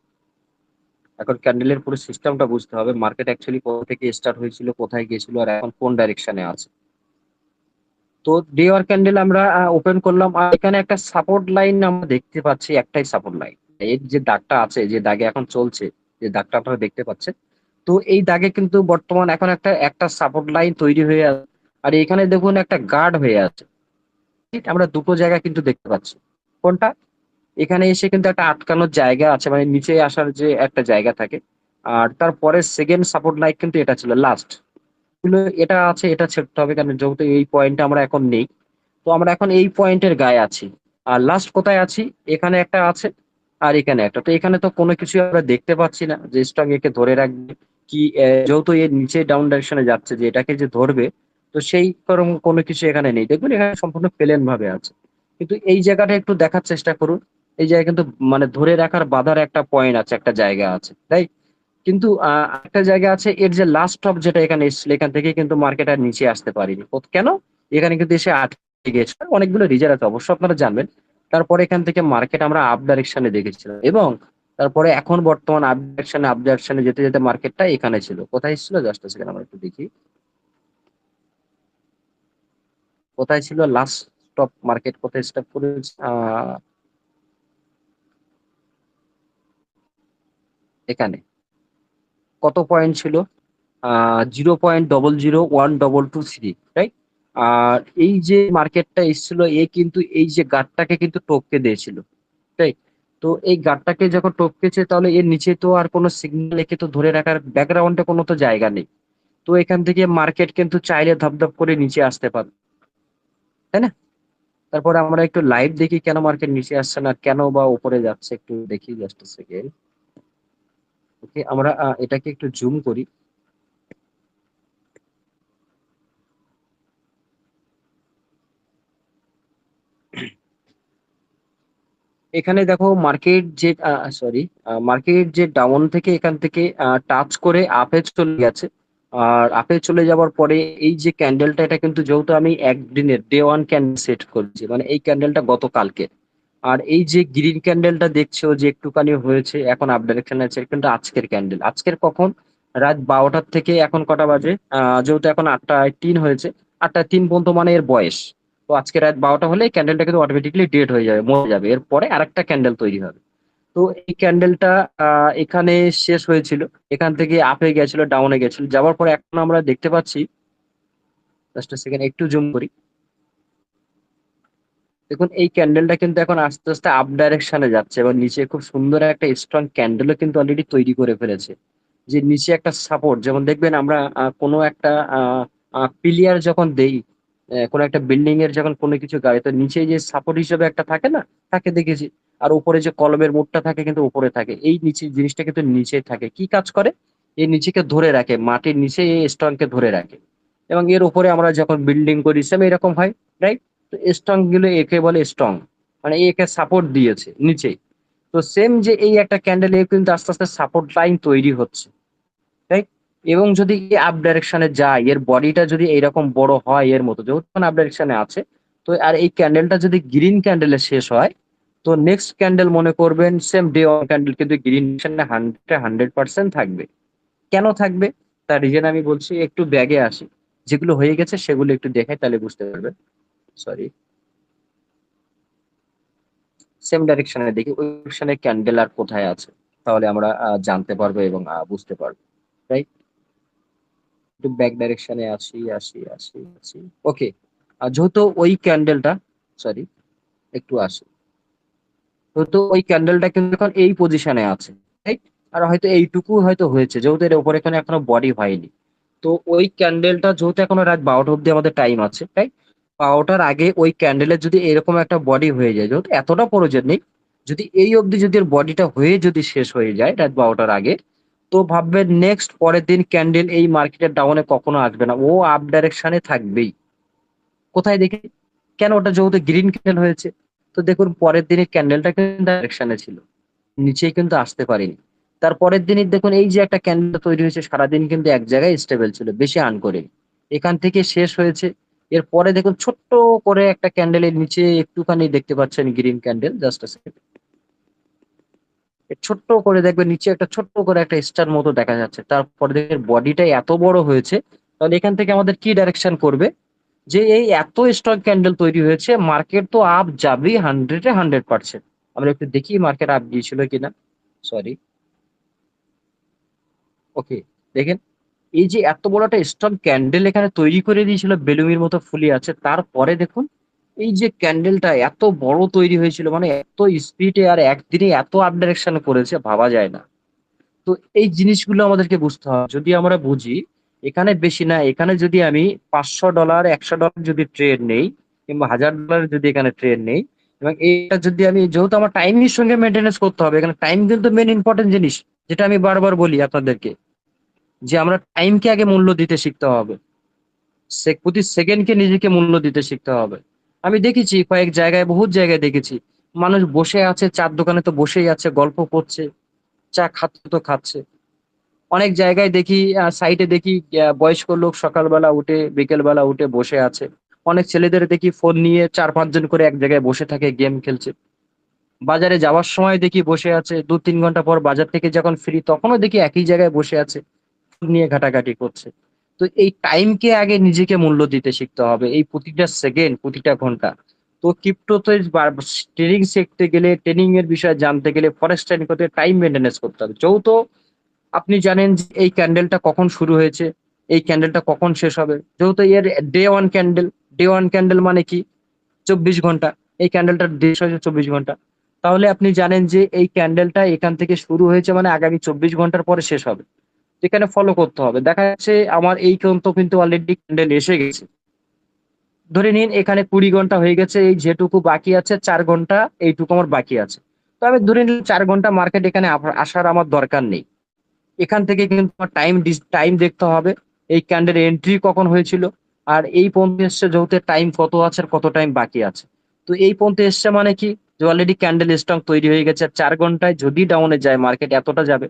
এখন ক্যান্ডেলের পুরো সিস্টেমটা বুঝতে হবে, মার্কেট অ্যাকচুয়ালি কোথা থেকে স্টার্ট হয়েছিল, কোথায় গিয়েছিল, আর এখন কোন ডাইরেকশনে আছে। তো ডে ওয়ার ক্যান্ডেল আমরা ওপেন করলাম, আর এখানে একটা সাপোর্ট লাইন আমরা দেখতে পাচ্ছি, একটাই সাপোর্ট লাইন। এর যে দাগটা আছে, যে দাগে এখন চলছে, যে দাগটা আপনারা দেখতে পাচ্ছেন, তো এই দাগে কিন্তু বর্তমান এখন একটা একটা সাপোর্ট লাইন তৈরি হয়ে আছে। আর এখানে দেখুন একটা গার্ড হয়ে আছে, ঠিক? আমরা দুটো জায়গা কিন্তু দেখতে পাচ্ছি। কোনটা? এখানে এসে কিন্তু একটা আটকানোর জায়গা আছে, মানে নিচে আসার যে একটা জায়গা থাকে। আর তারপরে সেকেন্ড সাপোর্ট লাইন কিন্তু এটা ছিল লাস্ট, এটা আছে, এটা ছেড়তে হবে, কারণ যেহেতু এই পয়েন্টে আমরা এখন নেই। তো আমরা এখন এই পয়েন্টের গায়ে আছি। আর লাস্ট কোথায় আছি? এখানে একটা আছে, আর এখানে একটা। তো এখানে তো কোনো কিছু আমরা দেখতে পাচ্ছি না যে স্টক একে ধরে রাখবে কি, যেহেতু এর নিচে ডাউন ডাইরেকশনে যাচ্ছে, যে এটাকে যে ধরবে, তো সেই রকম কোনো কিছু এখানে নেই। দেখবেন এখানে সম্পূর্ণ প্লেন ভাবে আছে। কিন্তু এই জায়গাটা একটু দেখার চেষ্টা করুন, এই জায়গায় কিন্তু মানে ধরে রাখার বাধার একটা পয়েন্ট আছে, একটা জায়গা আছে, তাই। কিন্তু একটা জায়গা আছে, এর যে লাস্ট অফ যেটা এখানে এসেছিল, এখান থেকে কিন্তু মার্কেট আর নিচে আসতে পারিনি। কেন? এখানে কিন্তু এসে আটকে গেছে, অনেকগুলো রিজার্ভ আছে অবশ্য আপনারা জানবেন। তারপরে এখান থেকে মার্কেট আমরা আপ ডাইরেকশনে দেখেছিলাম, এবং তারপরে এখন বর্তমান আপ ডাইরেকশনে যেতে যেতে মার্কেটটা এখানে ছিল, কোথায় ছিল, জাস্ট সেখানে আমরা একটু দেখি কোথায় ছিল লাস্ট স্টপ, মার্কেট কোথায় স্টপ করেছে। এখানে কত পয়েন্ট ছিল? 0.001223, রাইট? আর এই যে মার্কেটটা এসেছিল কিন্তু এই যে গাঁটটাকে কিন্তু টপকে দিয়েছিল, তাই। তো এই গাঁটটাকে যখন টপকেছে তাহলে এর নিচে তো আর কোনো সিগন্যাল একে তো ধরে রাখার ব্যাকগ্রাউন্ডে কোনো তো জায়গা নেই। তো এখান থেকে মার্কেট কিন্তু চাইলে ধপধপ করে নিচে আসতে পারে, তাই না? তারপরে আমরা একটু লাইভ দেখি কেন মার্কেট নিচে আসছে না, কেন বা উপরে যাচ্ছে, একটু দেখি জাস্ট সেকেন্ড। ওকে, আমরা এটাকে একটু জুম করি। এখানে দেখো মার্কেট যে মার্কেট যে ডাউন থেকে এখান থেকে টাচ করে আপে চলে গেছে। আর আপে চলে যাওয়ার পরে এই যে ক্যান্ডেলটা, এটা কিন্তু যেহেতু আমি একদিনের ডে ওয়ান ক্যান্ডেল সেট করছি, মানে এই ক্যান্ডেলটা গতকালকে। আর এই যে গ্রিন ক্যান্ডেলটা দেখছো যে একটুখানি হয়েছে এখন আপ ডাইরেকশন আছে, কিন্তু আজকের ক্যান্ডেল, আজকের কখন রাত 12টার থেকে এখন কটা বাজে, যেহেতু এখন 8টা 3 হয়েছে, 8টা 3 পর্যন্ত মানে এর বয়স। তো আজকে রাত 12টা হলে ক্যান্ডেলটা কিন্তু অটোমেটিকলি ডেড হয়ে যাবে, মরে যাবে, এরপরে আরেকটা ক্যান্ডেল তৈরি হবে। তো এই ক্যান্ডেলটা এখানে শেষ হয়েছিল, এখান থেকে আপে গেছিল, ডাউনে গেছিল, যাওয়ার পরে এখন আমরা দেখতে পাচ্ছি, জাস্ট সেকেন্ড একটু জুম করি। দেখুন এই ক্যান্ডেলটা কিন্তু এখন আস্তে আস্তে আপ ডাইরেকশনে যাচ্ছে এবং নিচে খুব সুন্দর একটা স্ট্রং ক্যান্ডেলও কিন্তু অলরেডি তৈরি করে ফেলেছে। যে নিচে একটা সাপোর্ট, যেমন দেখবেন আমরা কোনো একটা পিলিয়ার যখন দেই, কোনো একটা বিল্ডিং এর যখন কোনো কিছু গাড়ি, তো নিচে যে সাপোর্ট হিসেবে একটা থাকে না, থাকে দেখেছি। আর উপরে যে কলমের মুখটা থাকে কিন্তু উপরে থাকে, এই নিচে জিনিসটা কিন্তু নিচে থাকে, কি কাজ করে, এই নিচেকে ধরে রাখে, মাটির নিচে এই স্ট্রংকে ধরে রাখে। এবং এর উপরে আমরা যখন বিল্ডিং করি সেম এরকম হয়, রাইট? তো স্ট্রং গুলো একে বলে স্ট্রং, মানে একে সাপোর্ট দিয়েছে নিচেই। তো সেম যে এই একটা ক্যান্ডেল এ কিন্তু আস্তে আস্তে সাপোর্ট লাইন তৈরি হচ্ছে, রাইট? এবং যদি আপ ডাইরেকশনে যায়, এর বডিটা যদি এইরকম বড় হয় এর মতো, যেহেতু আপ ডাইরেকশনে আছে, তো আর এই ক্যান্ডেলটা যদি গ্রিন ক্যান্ডেলে শেষ হয়, তো নেক্সট ক্যান্ডেল মনে করবেন সেম ডে ওয়ান ক্যান্ডেল কিন্তু গ্রিন 100% থাকবে। কেন থাকবে তার রিজন আমি বলছি, একটু ব্যাগে আসি, যেগুলো হয়ে গেছে সেগুলো একটু দেখাই তাহলে বুঝতে পারবেন। সরি, সেম ডাইরেকশনে দেখি ওই ডাইরেকশনে ক্যান্ডেল আর কোথায় আছে, তাহলে আমরা জানতে পারবো এবং বুঝতে পারবো, রাইট? একটু ব্যাক ডাইরেকশনে আসি। ওকে, যেহেতু ওই ক্যান্ডেলটা, সরি একটু আসি, যেহেতু ওই ক্যান্ডেলটা কিন্তু এখন এই পজিশনে আছে, রাইট? আর হয়তো এইটুকু হয়তো হয়েছে, যেহেতু এর উপরে এখানে এখনো বডি হয়নি। তো ওই ক্যান্ডেলটা যেহেতু এখনো রাত 12টা অব্দি আমাদের টাইম আছে, রাইট? 12টার আগে ওই ক্যান্ডেলের যদি এরকম একটা বডি হয়ে যায়, যেহেতু এতটা প্রয়োজন নেই, যদি এই অবধি যদি এর বডিটা হয়ে যদি শেষ হয়ে যায় রাত 12টার আগে, তো ভাববেন নেক্সট পরের দিন ক্যান্ডেল এই মার্কেটের ডাউনে কখনো আসবে না, ও আপ ডাইরেকশনে থাকবেই। কোথায় দেখি, কেন, ওটা যেহেতু গ্রিন ক্যান্ডেল হয়েছে। তো দেখুন পরের দিনের ক্যান্ডেলটা কিন্তু ডাইরেকশনে ছিল, নিচে কিন্তু আসতে পারেনি। তারপরের দিনই দেখুন এই যে একটা ক্যান্ডেল তৈরি হয়েছে, সারাদিন কিন্তু এক জায়গায় স্টেবল ছিল, বেশি আর্ন করেনি, এখান থেকে শেষ হয়েছে। এরপরে দেখুন ছোট্ট করে একটা ক্যান্ডেলের নিচে একটুখানি দেখতে পাচ্ছেন গ্রিন ক্যান্ডেল, জাস্ট ছোট্ট করে দেখবেন নিচে একটা ছোট্ট করে একটা স্টার মতো দেখা যাচ্ছে, তারপরে দেখবেন বডিটা এত বড় হয়েছে। তাহলে এখান থেকে আমাদের কি ডাইরেকশন করবে, যে এই এত স্ট্রং ক্যান্ডেল তৈরি হয়েছে, মার্কেট তো আপ যাবেই 100% আমরা একটু দেখি মার্কেট আপ গিয়েছিল কিনা। সরি, ওকে, দেখেন এই যে এত বড় একটা স্ট্রং ক্যান্ডেল এখানে তৈরি করে দিয়েছিল, বেলুনের মতো ফুলে আছে, তারপরে দেখুন এই যে ক্যান্ডেলটা এত বড় তৈরি হয়েছিল, মানে এত স্পিডে আর একদিনে এত আপ ডাইরেকশন করেছে, ভাবা যায় না। তো এই জিনিসগুলো আমাদেরকে বুঝতে হবে, যদি আমরা বুঝি এখানে বেশি না, এখানে যদি আমি $500 $100 যদি ট্রেড নেই, কিংবা $1000 যদি এখানে ট্রেড নেই, এবং এটা যদি আমি, যেহেতু আমার টাইমের সঙ্গে মেনটেনেন্স করতে হবে, এখানে টাইম কিন্তু মেন ইম্পর্টেন্ট জিনিস, যেটা আমি বারবার বলি আপনাদেরকে, যে আমরা টাইমকে আগে মূল্য দিতে শিখতে হবে, প্রতি সেকেন্ডকে নিজেকে মূল্য দিতে শিখতে হবে। আমি দেখেছি কয়েক জায়গায়, বহুত জায়গায় দেখেছি, মানুষ বসে আছে চার দোকানে, তো বসেই আছে, গল্প করছে, চা খাচ্ছে তো খাচ্ছে। অনেক জায়গায় দেখি, সাইটে দেখি, বয়স্ক লোক সকালবেলা উঠে বিকেল বেলা উঠে বসে আছে। অনেক ছেলেদের দেখি ফোন নিয়ে 4-5 জন করে এক জায়গায় বসে থাকে, গেম খেলছে। বাজারে যাওয়ার সময় দেখি বসে আছে, 2-3 ঘন্টা পর বাজার থেকে যখন ফ্রি তখনও দেখি একই জায়গায় বসে আছে, ফোন নিয়ে ঘাটাঘাটি করছে। তো এই টাইমকে আগে নিজেকে মূল্য দিতে শিখতে হবে, এই প্রতিটা সেকেন্ড প্রতিটা ঘন্টা। তো ক্রিপ্টোতে ট্রেনিং শিখতে গেলে, ট্রেনিং এর বিষয়ে জানতে গেলে, ফরেক্স ট্রেনিং করতে টাইম মেনটেনেন্স করতে হবে। যেহেতু আপনি জানেন যে এই ক্যান্ডেলটা কখন শুরু হয়েছে, এই ক্যান্ডেলটা কখন শেষ হবে, যেহেতু এর day one candle, day one candle মানে কি? 24 ঘন্টা। এই ক্যান্ডেলটার শেষ হয়েছে 24 ঘন্টা। তাহলে আপনি জানেন যে এই ক্যান্ডেলটা এখান থেকে শুরু হয়েছে মানে আগামী 24 ঘন্টার পরে শেষ হবে। এখানে ফলো করতে হবে। দেখা যাচ্ছে আমার এই পর্যন্ত কিন্তু অলরেডি ক্যান্ডেল এসে গেছে। ধরে নিন এখানে 20 ঘন্টা হয়ে গেছে, এই যেটুকু বাকি আছে 4 ঘন্টা এইটুকু আমার বাকি আছে। তো আমি ধরে নিলাম 4 ঘন্টা মার্কেট এখানে আসার আমার দরকার নেই। এখান থেকে কিন্তু আমার টাইম দেখতে হবে এই ক্যান্ডেল এন্ট্রি কখন হয়েছিল আর এই পর্যন্ত এসছে যেহেতু টাইম কত আছে আর কত টাইম বাকি আছে। তো এই পর্যন্ত এসছে মানে কি, যে অলরেডি ক্যান্ডেল স্ট্রং তৈরি হয়ে গেছে। আর 4 ঘন্টায় যদি ডাউনে যায় মার্কেট এতটা যাবে,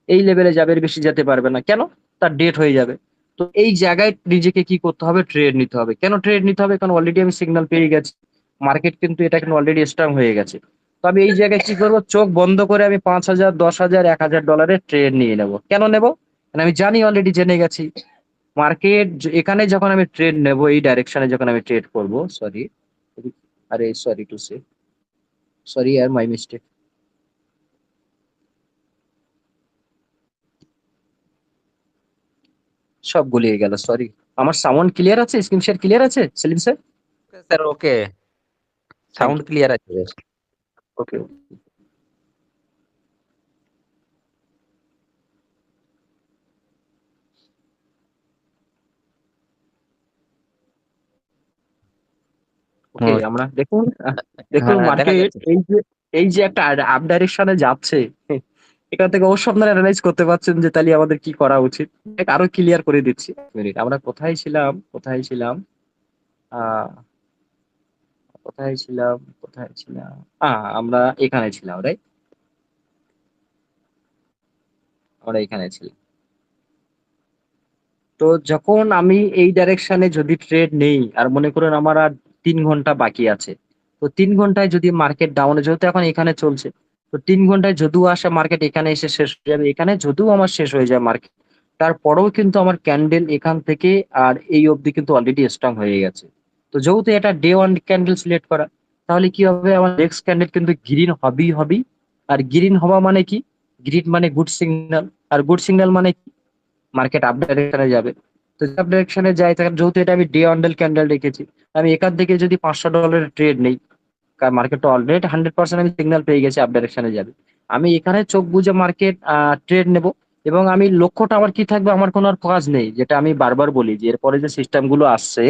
এই লেভেলে যাবে, এর বেশি যেতে পারবে না। কেন? তার ডেট হয়ে যাবে। তো এই জায়গায় নিজেকে কি করতে হবে, ট্রেড নিতে হবে। কেন ট্রেড নিতে হবে? কারণ অলরেডি আমি সিগন্যাল পেয়ে গেছি, মার্কেট কিন্তু এটা কিন্তু অলরেডি স্ট্রং হয়ে গেছে। তো আমি এই জায়গায় কি করবো, চোখ বন্ধ করে আমি 5,000, 10,000, 1,000 ডলারের ট্রেড নিয়ে নেব। কেন নেব? কারণ আমি জানি, অলরেডি জেনে গেছি মার্কেট এখানে যখন আমি ট্রেড নেব, এই ডাইরেকশনে যখন আমি ট্রেড করব, সরি, আরে সরি টু সে, সরি আর মাই মিস্টেক, সব গুলিয়ে গেল, সরি। আমার সাউন্ড ক্লিয়ার আছে? স্ক্রিন শেয়ার ক্লিয়ার আছে Selim sir? Sir okay, thank sound you. Clear আছে। ওকে। ওকে, হুম, আমরা দেখুন, দেখুন হ্যাঁ দেখা মার্কেট যাচ্ছে। এই যে একটা আপ ডাইরেকশনে যাচ্ছে, এখান থেকে অবশ্য আপনারা অ্যানালাইজ করতে পারছেন যে তাহলে আমাদের কি করা উচিত। আরো ক্লিয়ার করে দিচ্ছি, এক মিনিট। আমরা কোথায় ছিলাম আহ কোথায় ছিলাম আমরা এখানে ছিলাম, রাইট? আমরা এখানে ছিলাম। তো যখন আমি এই ডাইরেকশনে যদি ট্রেড নেই, আর মনে করুন আমার আর 3 ঘন্টা বাকি আছে, তো 3 ঘন্টায় যদি মার্কেট ডাউনে, যেহেতু এখন এখানে চলছে, তো 3 ঘন্টায় যদিও আসে মার্কেট এখানে এসে শেষ হয়ে যাবে, এখানে যদিও আমার শেষ হয়ে যায় মার্কেট, তারপরেও কিন্তু আমার ক্যান্ডেল এখান থেকে আর এই অবধি কিন্তু অলরেডি স্ট্রং হয়ে গেছে। তো যেহেতু এটা ডে ওয়ান ক্যান্ডেল সিলেক্ট করা, তাহলে কি হবে, আমার নেক্সট ক্যান্ডেল কিন্তু গ্রিন হবেই। আর গ্রিন হওয়া মানে কি? গ্রিন মানে গুড সিগন্যাল। আর গুড সিগন্যাল মানে মার্কেট আপ ডাইরেকশনে যাবে। তো আপ ডাইরেকশনে যায়, তাহলে যেহেতু এটা আমি ডে অন্ডেল ক্যান্ডেল রেখেছি, আমি এখান থেকে যদি $500 ট্রেড নেই, কারণ মার্কেট তো অলরেডি 100% আমি সিগন্যাল পেয়ে গেছি আপ ডাইরেকশনে যাবে, আমি এখানে চোখ বুজে মার্কেট ট্রেড নেব। এবং আমি লক্ষ্যটা আমার কি থাকবে, আমার কোনো আর কাজ নেই, যেটা আমি বারবার বলি যে এরপরে যে সিস্টেম গুলো আসছে,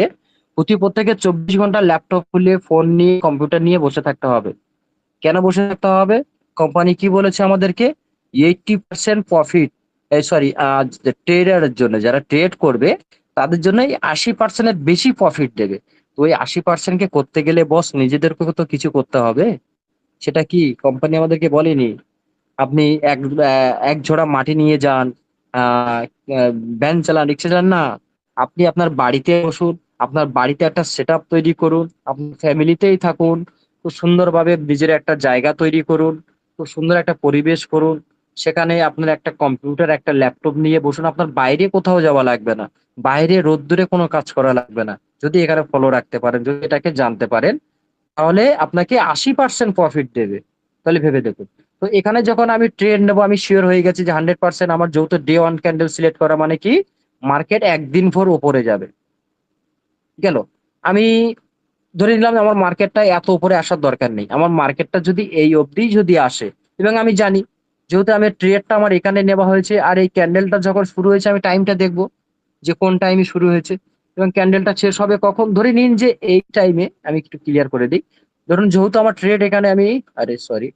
প্রত্যেকে 24 ঘন্টা ল্যাপটপ খুলে, ফোন নিয়ে, কম্পিউটার নিয়ে বসে থাকতে হবে। কেন বসে থাকতে হবে? কোম্পানি কি বলেছে আমাদেরকে? 80% প্রফিট, সরি, ট্রেডারের জন্য, যারা ট্রেড করবে তাদের জন্য 80%-এর বেশি প্রফিট দেবে। তো ওই 80% কে করতে গেলে বস নিজেদেরকে তো কিছু করতে হবে। সেটা কি কোম্পানি আমাদেরকে বলেনি? আপনি এক ঝোড়া মাটি নিয়ে যান, আহ ভ্যান চালান, রিক্সা চালান না, আপনি আপনার বাড়িতে বসুন, আপনার বাড়িতে একটা সেট আপ তৈরি করুন, আপনার ফ্যামিলিতেই থাকুন, খুব সুন্দরভাবে নিজের একটা জায়গা তৈরি করুন, খুব সুন্দর একটা পরিবেশ করুন, সেখানে আপনার একটা কম্পিউটার, একটা ল্যাপটপ নিয়ে বসুন, আপনার বাইরে কোথাও যাওয়া লাগবে না, বাইরে রোদ্দুরে কোনো কাজ করা লাগবে না। যদি এখানে ফলো রাখতে পারেন, যদি এটাকে জানতে পারেন, তাহলে আপনাকে 80% প্রফিট দেবে। তাহলে ভেবে দেখুন। তো এখানে যখন আমি ট্রেড নেবো, আমি শিওর হয়ে গেছি যে 100% আমার, যেহেতু ডে ওয়ান ক্যান্ডেল সিলেক্ট করা মানে কি, মার্কেট একদিন ভোর উপরে যাবে। গেল। আমি ধরে নিলাম আমার মার্কেটটা এত উপরে আসার দরকার নেই, আমার মার্কেটটা যদি এই অবধি যদি আসে, এবং আমি জানি যেহেতু আমি ট্রেডটা আমার এখানে নেওয়া হয়েছে, আর এই ক্যান্ডেলটা যখন শুরু হয়েছে আমি টাইমটা দেখবো যে কোন টাইমে শুরু হয়েছে এবং ক্যান্ডেলটা শেষ হবে কখন। ধরে নিন যে এই টাইমে, আমি একটু ক্লিয়ার করে দিই, ধরুন যেহেতু আমার ট্রেড এখানে আমি, আরে সরি,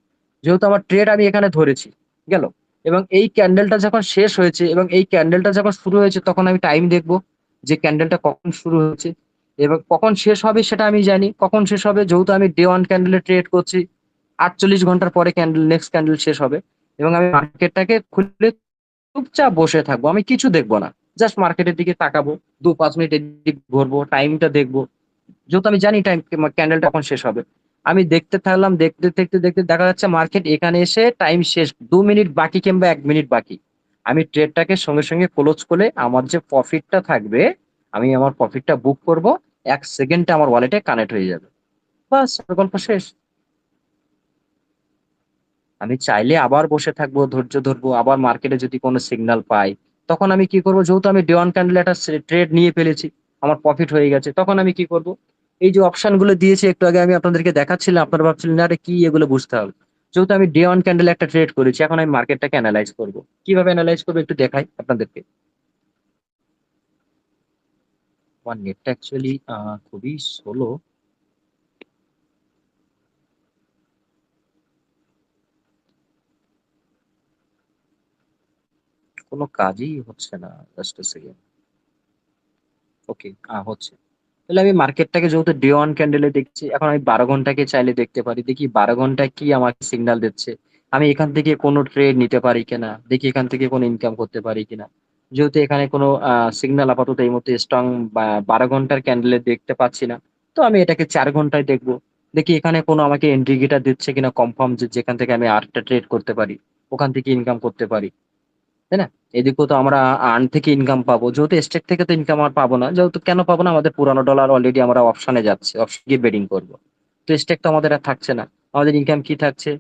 যেহেতু আমার ট্রেড আমি এখানে ধরেছি, গেল, এবং এই ক্যান্ডেলটা যখন শেষ হয়েছে এবং এই ক্যান্ডেলটা যখন শুরু হয়েছে, তখন আমি টাইম দেখবো যে ক্যান্ডেলটা কখন শুরু হয়েছে এবং কখন শেষ হবে, সেটা আমি জানি কখন শেষ হবে, যেহেতু আমি ডে ওয়ান ক্যান্ডেলে ট্রেড করছি। 48 ঘন্টার পরে ক্যান্ডেল, নেক্সট ক্যান্ডেল শেষ হবে এবং আমি মার্কেটটাকে খুলে চুপচাপ বসে থাকবো, আমি কিছু দেখবো না, জাস্ট মার্কেটের দিকে তাকাবো, 2-5 মিনিট এদিক ঘুরবো, টাইমটা দেখবো, যেহেতু আমি জানি টাইম ক্যান্ডেলটা কখন শেষ হবে। আমি দেখতে থাকলাম, দেখতে দেখতে দেখতে দেখা যাচ্ছে মার্কেট এখানে এসে টাইম শেষ, 2 মিনিট বাকি কিংবা 1 মিনিট বাকি, আমি ট্রেডটাকে সঙ্গে সঙ্গে ক্লোজ করে আমার যে প্রফিটটা থাকবে, আমি আমার প্রফিটটা বুক করব, 1 সেকেন্ডে আমার ওয়ালেটে কানেক্ট হয়ে যাবে। বাস, আমার গল্প শেষ। আমি চাইলে আবার বসে থাকবো, ধৈর্য ধরবো, আবার মার্কেটে যদি কোনো সিগন্যাল পাই, তখন আমি কি করবো, যেহেতু আমি ডে ওয়ান ক্যান্ডেল একটা ট্রেড নিয়ে ফেলেছি, আমার প্রফিট হয়ে গেছে, তখন আমি কি করব? এই যে অপশন গুলো দিয়েছি একটু আগে আমি আপনাদেরকে দেখাচ্ছিলাম, আপনারা ভাবছিলেন আরে কি এগুলো, বুঝতে হবে। যেহেতু আমি ডে অন ক্যান্ডেল একটা ট্রেড করেছি, এখন আমি মার্কেটটাকে অ্যানালাইজ করব। কিভাবে অ্যানালাইজ করবো একটু দেখাই আপনাদেরকে। আমার নেটটা অ্যাকচুয়ালি খুবই স্লো। কোনো কাজই হচ্ছে না, জাস্ট সেকেন্ড। ওকে, হচ্ছে। তাহলে আমি মার্কেটটাকে যেহেতু ডে ওয়ান ক্যান্ডেলে দেখছি, এখন আমি 12 ঘন্টাকে চাইলে দেখতে পারি, দেখি 12 ঘন্টায় কি আমাকে সিগন্যাল দিচ্ছে, আমি এখান থেকে কোনো ট্রেড নিতে পারি কিনা, দেখি এখান থেকে কোনো ইনকাম করতে পারি কিনা। যেহেতু এখানে কোনো সিগন্যাল আপাতত এই মুহূর্তে স্ট্রং 12 ঘন্টার ক্যান্ডেলে দেখতে পাচ্ছি না, তো আমি এটাকে 4 ঘন্টায় দেখবো। দেখি এখানে কোনো আমাকে ইন্ডিকেটর দিচ্ছে কিনা কনফার্ম, যে যেখান থেকে আমি আরেকটা ট্রেড করতে পারি, ওখান থেকে ইনকাম করতে পারি, তাই না? এদিকেও তো আমরা আর্ন থেকে ইনকাম পাবো, যেহেতু স্টেক থেকে তো ইনকাম আর পাবো না। যেহেতু কেন পাবো না, আমাদের পুরানো ডলার অলরেডি আমরা অপশনে যাচ্ছে, অপশন গিয়ে বেডিং করবো। তো স্টেক তো আমাদের আর থাকছে না। আমাদের ইনকাম কি থাকছে?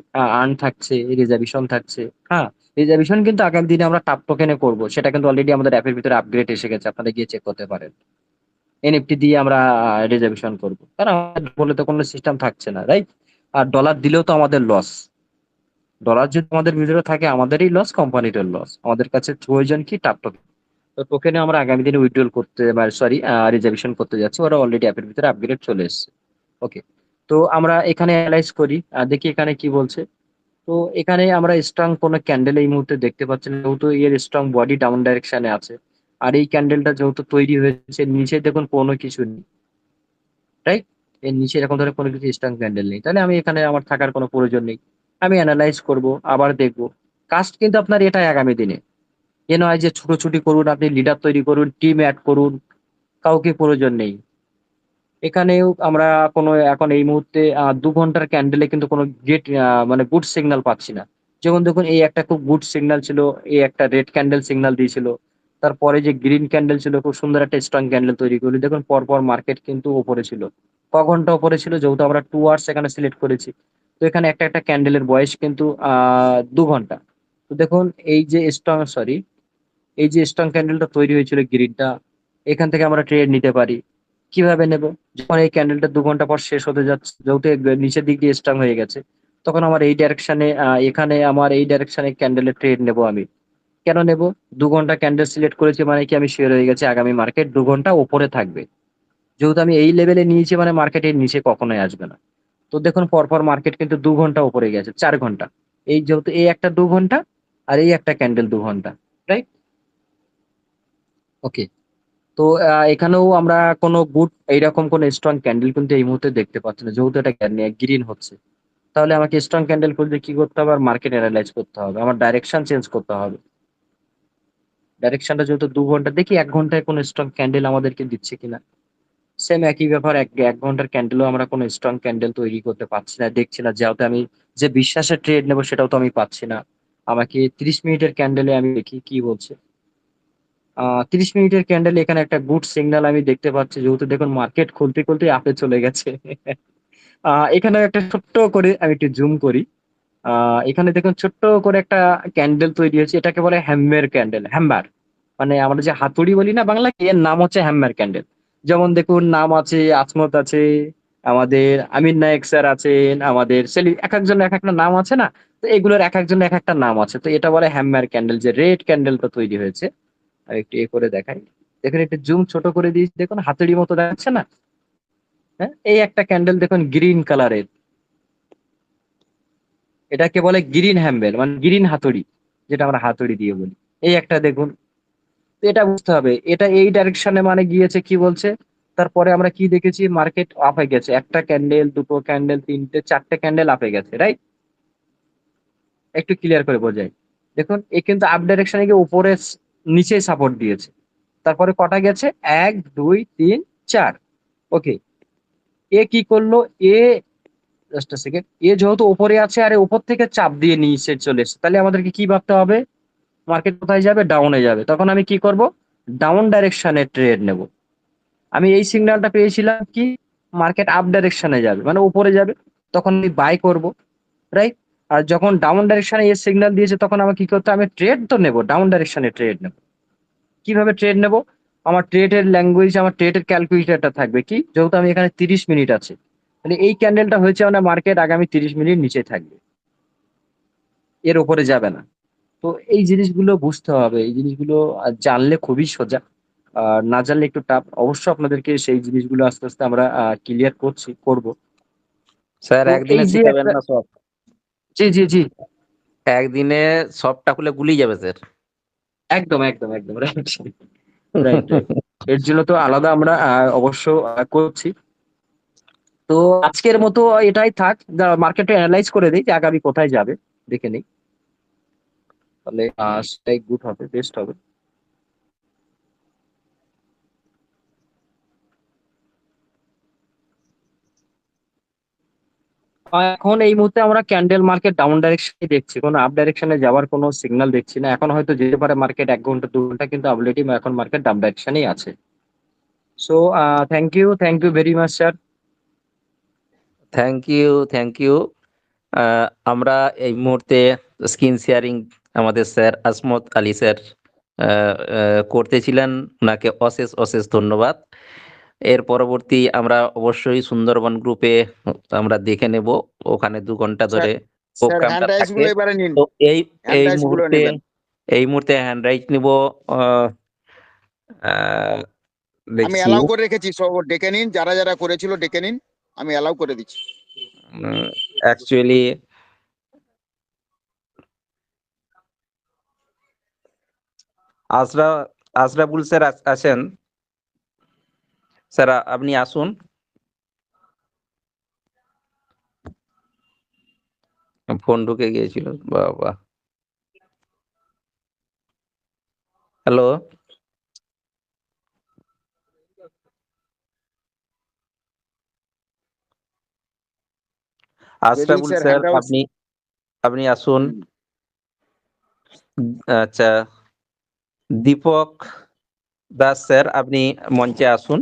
আর্ন থাকছে, রিজার্ভেশন থাকছে। হ্যাঁ, রিজার্ভেশন কিন্তু আগামী দিনে আমরা টাপ টোকেনে করবো, সেটা কিন্তু অলরেডি আমাদের অ্যাপের ভিতরে আপগ্রেড এসে গেছে, আপনারা গিয়ে চেক করতে পারেন। এনএফটি দিয়ে আমরা রিজার্ভেশন করবো, কারণ আমাদের বলে তো কোনো সিস্টেম থাকছে না, রাইট? আর ডলার দিলেও তো আমাদের লস। ডলার যদি আমাদের ভিতরে থাকে, আমাদেরই লস, কোম্পানিটার লস। আমাদের কাছে প্রয়োজন কি? টাপ টোকেন। তো টোকেনে আমরা আগামী দিনে উইথড্রল করতে, সরি, রিজার্ভেশন করতে যাচ্ছি, ওরা অলরেডি অ্যাপের ভিতরে আপগ্রেড চলে এসেছে। ওকে, তো আমরা এখানে অ্যানালাইজ করি, দেখি এখানে কি বলছে। তো এখানে আমরা স্ট্রং কোনো ক্যান্ডেল এই মুহূর্তে দেখতে পাচ্ছি না, যেহেতু এর স্ট্রং বডি ডাউন ডাইরেকশনে আছে। আর এই ক্যান্ডেলটা যেহেতু তৈরি হয়েছে, নিচে দেখুন কোনো কিছু নেই, রাইট? এর নিচে এরকম ধরে কোনো কিছু স্ট্রং ক্যান্ডেল নেই, তাহলে আমি এখানে আমার থাকার কোনো প্রয়োজন নেই। আমি অ্যানালাইজ করব, আবার দেখব। কাস্ট কিন্তু আপনার এটাই আগামী দিনে। এ নয় যে ছুটোছুটি করুন, আপনি লিডার তৈরি করুন, টিম অ্যাড করুন, কাউকে প্রয়োজন নেই। এখানেও আমরা কোনো এখন এই মুহূর্তে 2 ঘন্টার ক্যান্ডেলে কিন্তু কোনো গেট মানে গুড সিগন্যাল পাচ্ছি না। যেমন দেখুন, এই একটা খুব গুড সিগন্যাল ছিল, এই একটা রেড ক্যান্ডেল সিগন্যাল দিয়েছিল। তারপরে যে গ্রিন ক্যান্ডেল ছিল, খুব সুন্দর একটা স্ট্রং ক্যান্ডেল তৈরি করলো। দেখুন পরপর মার্কেট কিন্তু উপরে ছিল। ঘন্টা উপরে ছিল, যেহেতু আমরা 2 আওয়ার্স এখানে সিলেক্ট করেছি। তো এখানে একটা একটা ক্যান্ডেলের বয়স কিন্তু 2 ঘন্টা। তো দেখুন, এই যে স্ট্রং, সরি, এই যে স্ট্রং ক্যান্ডেলটা তৈরি হয়েছিল গ্রিনটা, এখান থেকে আমরা ট্রেড নিতে পারি। কিভাবে নেব? যখন এই ক্যান্ডেলটা 2 ঘন্টা পর শেষ হতে যাচ্ছে, যেহেতু নিচের দিক দিয়ে স্ট্রং হয়ে গেছে, তখন আমার এই ডাইরেকশনে, এখানে আমার এই ডাইরেকশনে ক্যান্ডেলের ট্রেড নেব আমি। কেন নেব? 2 ঘন্টা ক্যান্ডেল সিলেক্ট করেছি মানে কি, আমি শিওর হয়ে গেছে আগামী মার্কেট 2 ঘন্টা উপরে থাকবে। যেহেতু আমি এই লেভেলে নিয়েছি মানে মার্কেটের নিচে কখনোই আসবে না। তো দেখুন পরপর মার্কেট কিন্তু 2 ঘন্টা উপরে গেছে, 4 ঘন্টা। এই যেহেতু এই একটা 2 ঘন্টা, আর এই একটা ক্যান্ডেল 2 ঘন্টা, রাইট? ওকে, তো এখানেও আমরা কোনো গুড এইরকম কোনো স্ট্রং ক্যান্ডেল কিন্তু এই মুহূর্তে দেখতে পাচ্ছি না, যেহেতু এটা গ্রিন হচ্ছে। তাহলে আমাকে স্ট্রং ক্যান্ডেল খুঁজতে কি করতে হবে? আর মার্কেট অ্যানালাইজ করতে হবে, আমার ডাইরেকশন চেঞ্জ করতে হবে। ডাইরেকশনটা যেহেতু 2 ঘন্টা, দেখি 1 ঘন্টায় কোনো স্ট্রং ক্যান্ডেল আমাদেরকে দিচ্ছে কিনা। সেম একই ব্যাপার, এক এক ঘন্টার ক্যান্ডেলও আমরা কোনো স্ট্রং ক্যান্ডেল তৈরি করতে পারছি না, দেখছি না। যেহেতু আমি যে বিশ্বাসের ট্রেড নেবো সেটাও তো আমি পাচ্ছি না। আমাকে 30 মিনিটের ক্যান্ডেলে আমি দেখি কি বলছে। 30 মিনিটের ক্যান্ডেল এখানে একটা গুড সিগন্যাল আমি দেখতে পাচ্ছি, যেহেতু দেখুন মার্কেট খুলতে খুলতে আপে চলে গেছে। এখানে একটা ছোট্ট করে আমি একটু জুম করি। এখানে দেখুন ছোট্ট করে একটা ক্যান্ডেল তৈরি হয়েছে, এটাকে বলে হ্যামমের ক্যান্ডেল, হ্যামবার। মানে আমরা যে হাতুড়ি বলি না বাংলা, এর নাম হচ্ছে হ্যামমার ক্যান্ডেল। যেমন দেখুন নাম আছে, আসমত আছে, আমাদের আমির নায়েক স্যার আছেন, আমাদের সেলি, এক একজনের এক একটা নাম আছে না? তো এগুলোর এক একজনের এক একটা নাম আছে। তো এটা বলে হ্যামমার ক্যান্ডেল, যে রেড ক্যান্ডেলটা তৈরি হয়েছে। আর একটু করে দেখাই, দেখুন একটু জুম ছোট করে দিয়েছি, দেখুন হাতুড়ি মতো দেখাচ্ছে না? হ্যাঁ, এই একটা ক্যান্ডেল দেখুন গ্রিন কালারের, এটাকে বলে গ্রিন হ্যাম্বেল, মানে গ্রিন হাতুড়ি, যেটা আমরা হাতুড়ি দিয়ে বলি। এই একটা দেখুন। তো এটা বুঝতে হবে, এটা এই ডাইরেকশনে মানে গিয়েছে, কি বলছে। তারপরে আমরা কি দেখেছি, মার্কেট আপে গেছে, একটা ক্যান্ডেল, দুটো ক্যান্ডেল, তিনটে, চারটে ক্যান্ডেল আপে গেছে, রাইট? একটু ক্লিয়ার করে বোঝাই। দেখুন এ কিন্তু আপ ডাইরেকশনে গিয়ে উপরে নিচে সাপোর্ট দিয়েছে। তারপরে কটা গেছে? 1, 2, 3, 4। ওকে, এ কি করলো? এ, জাস্ট সেকেন্ড, এ যেহেতু উপরে আছে আর উপর থেকে চাপ দিয়ে নিচে চলে এসেছে, তাহলে আমাদেরকে কি ভাবতে হবে? মার্কেট কোথায় যাবে? ডাউনে যাবে। তখন আমি কি করব? ডাউন ডাইরেকশনে ট্রেড নেব। আমি এই সিগন্যালটা পেয়েছিলাম কি, মার্কেট আপ ডাইরেকশনে যাবে মানে উপরে যাবে, তখন আমি বাই করব, রাইট? আর যখন ডাউন ডাইরেকশনে এর সিগন্যাল দিয়েছে, তখন আমাকে কি করতে হবে? আমি ট্রেড তো নেব, ডাউন ডাইরেকশনে ট্রেড নেব। কিভাবে ট্রেড নেব? আমার ট্রেডের ল্যাঙ্গুয়েজ, আমার ট্রেডের ক্যালকুলেটরটা থাকবে কি, যেহেতু আমি এখানে 30 মিনিট আছে, মানে এই ক্যান্ডেলটা হয়েছে মানে মার্কেট আগামী 30 মিনিট নিচে থাকবে, এর ওপরে যাবে না। তো এই জিনিসগুলো বুঝতে হবে, এই জিনিসগুলো জানলে খুবই সোজা, আর না জানলে একটু টাফ। অবশ্য আপনাদেরকে সেই জিনিসগুলো আস্তে আস্তে আমরা ক্লিয়ার করব। স্যার তো এই একদিনে যে শিখাবেন একটা, না সব? জি জি জি, একদিনে সবটা খুলে গুলিয়ে যাবে স্যার। একদম একদম একদম রাইট, রাইট রাইট। এর জন্য তো আলাদা আমরা অবশ্য করছি। তো আজকের মতো এটাই থাক, মার্কেটে অ্যানালাইজ করে দিই যে আগামী কোথায় যাবে, দেখে নেই, তাহলে সেটাই গুড হবে, বেস্ট হবে। এখন এই মুহূর্তে আমরা ক্যান্ডেল মার্কেট ডাউন ডাইরেকশনে দেখছি, কোনো আপ ডাইরেকশনে যাওয়ার কোনো সিগন্যাল দেখছি না। এখন হয়তো যেতে পারে মার্কেট 1 ঘন্টা 2 ঘন্টা, কিন্তু অলরেডি এখন মার্কেট ডাউন ডাইরেকশনেই আছে। So thank you very much sir. Thank you, thank you. আমরা এই মুহূর্তে স্ক্রিন শেয়ারিং আমাদের স্যার আসমত আলী স্যার করতেছিলেন, ওনাকে অশেষ অশেষ ধন্যবাদ। এর পরবর্তী আমরা অবশ্যই সুন্দরবন গ্রুপে আমরা দেখে নেব, ওখানে 2 ঘন্টা স্যার, ধরে স্যার প্রোগ্রামটা হ্যান্ড রাইজ থাকে। গুলো এবারে নিন, তো এই হ্যান্ড এই রাইজ গুলো মুহূর্তে নেবেন। হ্যান্ড রাইট নিব। আমি দেখছি অ্যালাউ করে রেখেছি, সব ডেকে নিন, যারা যারা করেছিল ডেকে নিন, আমি অ্যালাউ করে দিচ্ছি। অ্যাকচুয়ালি আজরা আজরাবুল স্যার আছেন। স্যার আপনি আসুন। ফোন ঢুকে গিয়েছিল বাবা। হ্যালো, যদি Ashraful sir sir hand rise, আপনি আপনি আসুন। আচ্ছা, দীপক দাস স্যার আপনি মঞ্চে আসুন।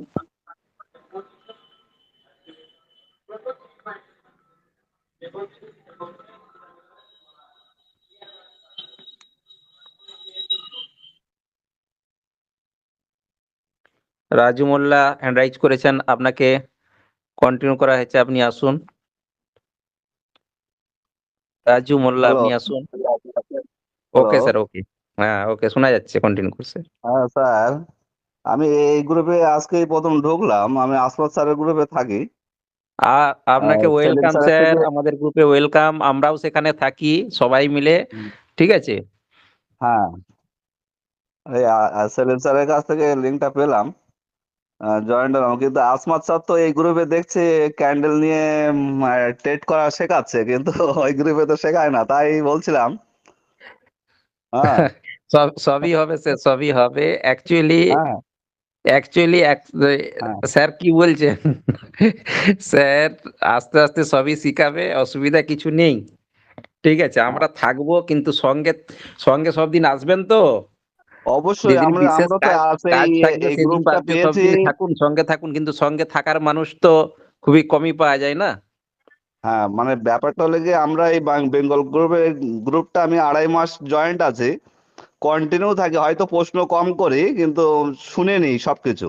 রাজু মোল্লা হ্যান্ড রাইজ করেছেন, আপনাকে কন্টিনিউ করা হয়েছে, আপনি আসুন। রাজু মোল্লা হ্যালো। আপনি আসুন। হ্যালো। ওকে স্যার, ওকে। হ্যাঁ, ওকে, শোনা যাচ্ছে, কন্টিনিউ করছে। হ্যাঁ স্যার, আমি এই গ্রুপে আজকেই প্রথম ঢুকলাম, আমি আসফাত স্যারের গ্রুপে থাকি। আপনাকে সেলিম ওয়েলকাম স্যারের স্যার, থেকে। আমাদের গ্রুপে ওয়েলকাম, আমরাও সেখানে থাকি সবাই মিলে, ঠিক আছে। হ্যাঁ, এই সেলিম স্যারের কাছ থেকে লিঙ্কটা পেলাম, জয়েন্ট হলাম, কিন্তু আসমাত স্যার তো এই গ্রুপে দেখছি ক্যান্ডেল নিয়ে ট্রেড করা শেখাচ্ছে, কিন্তু ওই গ্রুপে তো শেখায় না, তাই বলছিলাম। হ্যাঁ। সবই হবে স্যার, সবই হবে। অ্যাকচুয়ালি হ্যাঁ। অ্যাকচুয়ালি হ্যাঁ। স্যার কি বলছেন, স্যার আস্তে আস্তে সবই শিখাবে, অসুবিধা কিছু নেই, ঠিক আছে। আমরা থাকবো, কিন্তু সঙ্গে সঙ্গে সব দিন আসবেন তো। অবশ্যই যেদিন আমরা বিশেষ আমরা তো কাজ সেই কাজ থাকবে এই সেদিন গ্রুপটা বাদ দিয়ে সব পেয়েছি। দিন থাকুন, সঙ্গে থাকুন, কিন্তু সঙ্গে থাকার মানুষ তো খুবই কমই পাওয়া যায় না। হ্যাঁ, মানে ব্যাপারটা হলো গিয়ে আমরা এই বেঙ্গল গ্রুপটা আমি 2.5 মাস জয়েন্ট আছি, কন্টিনিউ থাকি, হয়তো প্রশ্ন কম করি কিন্তু শুনে নিই সবকিছু,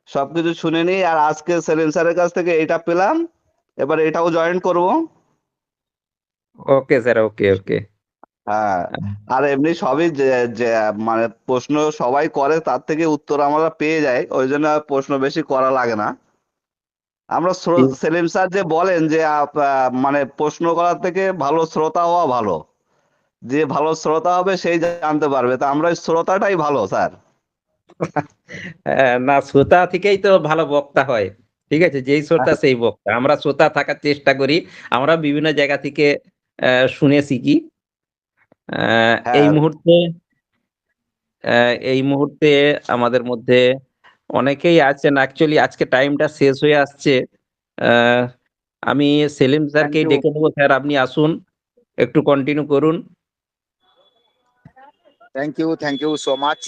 সবকিছু শুনে নিই। আর আজকে সেলিম স্যারের কাছ থেকে এটা পেলাম, এবার এটাও জয়েন করব। ওকে স্যার, ওকে ওকে। হ্যাঁ, আর এমনি সবই যে যে মানে প্রশ্ন সবাই করে, তার থেকে উত্তর আমরা পেয়ে যাই, ওই জন্য আর প্রশ্ন বেশি করা লাগে না। আমরা সেলিম স্যার যে বলেন যে মানে প্রশ্ন করার থেকে ভালো শ্রোতা হওয়া ভালো, যে ভালো শ্রোতা হবে সেই জানতে পারবে, তা আমরা ওই শ্রোতাটাই ভালো স্যার। না, শ্রোতা থেকেই তো ভালো বক্তা হয়, ঠিক আছে। যেই শ্রোতা সেই বক্তা, আমরা শ্রোতা থাকার চেষ্টা করি, আমরা বিভিন্ন জায়গা থেকে শুনে শিখি। এই হ্যাঁ। মুহূর্তে এই মুহূর্তে আমাদের মধ্যে অনেকেই আছেন। অ্যাকচুয়ালি আজকে টাইমটা শেষ হয়ে আসছে। আহ, আমি সেলিম থ্যাংক স্যারকেই ইউ, ডেকে নেবো। স্যার আপনি আসুন, একটু কন্টিনিউ করুন। Thank you so much.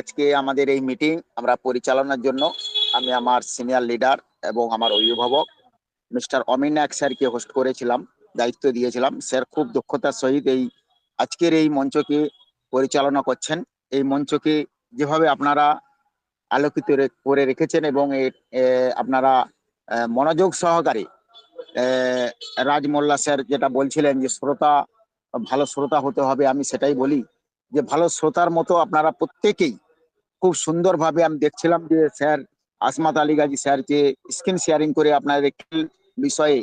আজকে আমাদের এই মিটিং আমরা পরিচালনার জন্য আমি আমার সিনিয়র লিডার এবং আমার অভিভাবক মিস্টার অমিন নায়ক স্যারকে হোস্ট করেছিলাম, দায়িত্ব দিয়েছিলাম। স্যার খুব দক্ষতার সহিত আজকের এই মঞ্চকে পরিচালনা করছেন। এই মঞ্চকে যেভাবে আপনারা আলোকিত করে রেখেছেন এবং আপনারা মনোযোগ সহকারে রাজ মোল্লা স্যার যেটা বলছিলেন যে শ্রোতা, ভালো শ্রোতা হতে হবে, আমি সেটাই বলি যে ভালো শ্রোতার মতো আপনারা প্রত্যেকেই খুব সুন্দরভাবে আমি দেখছিলাম যে স্যার আসমাত আলী গাজী স্যার যে স্ক্রিন শেয়ারিং করে আপনাদের বিষয়ে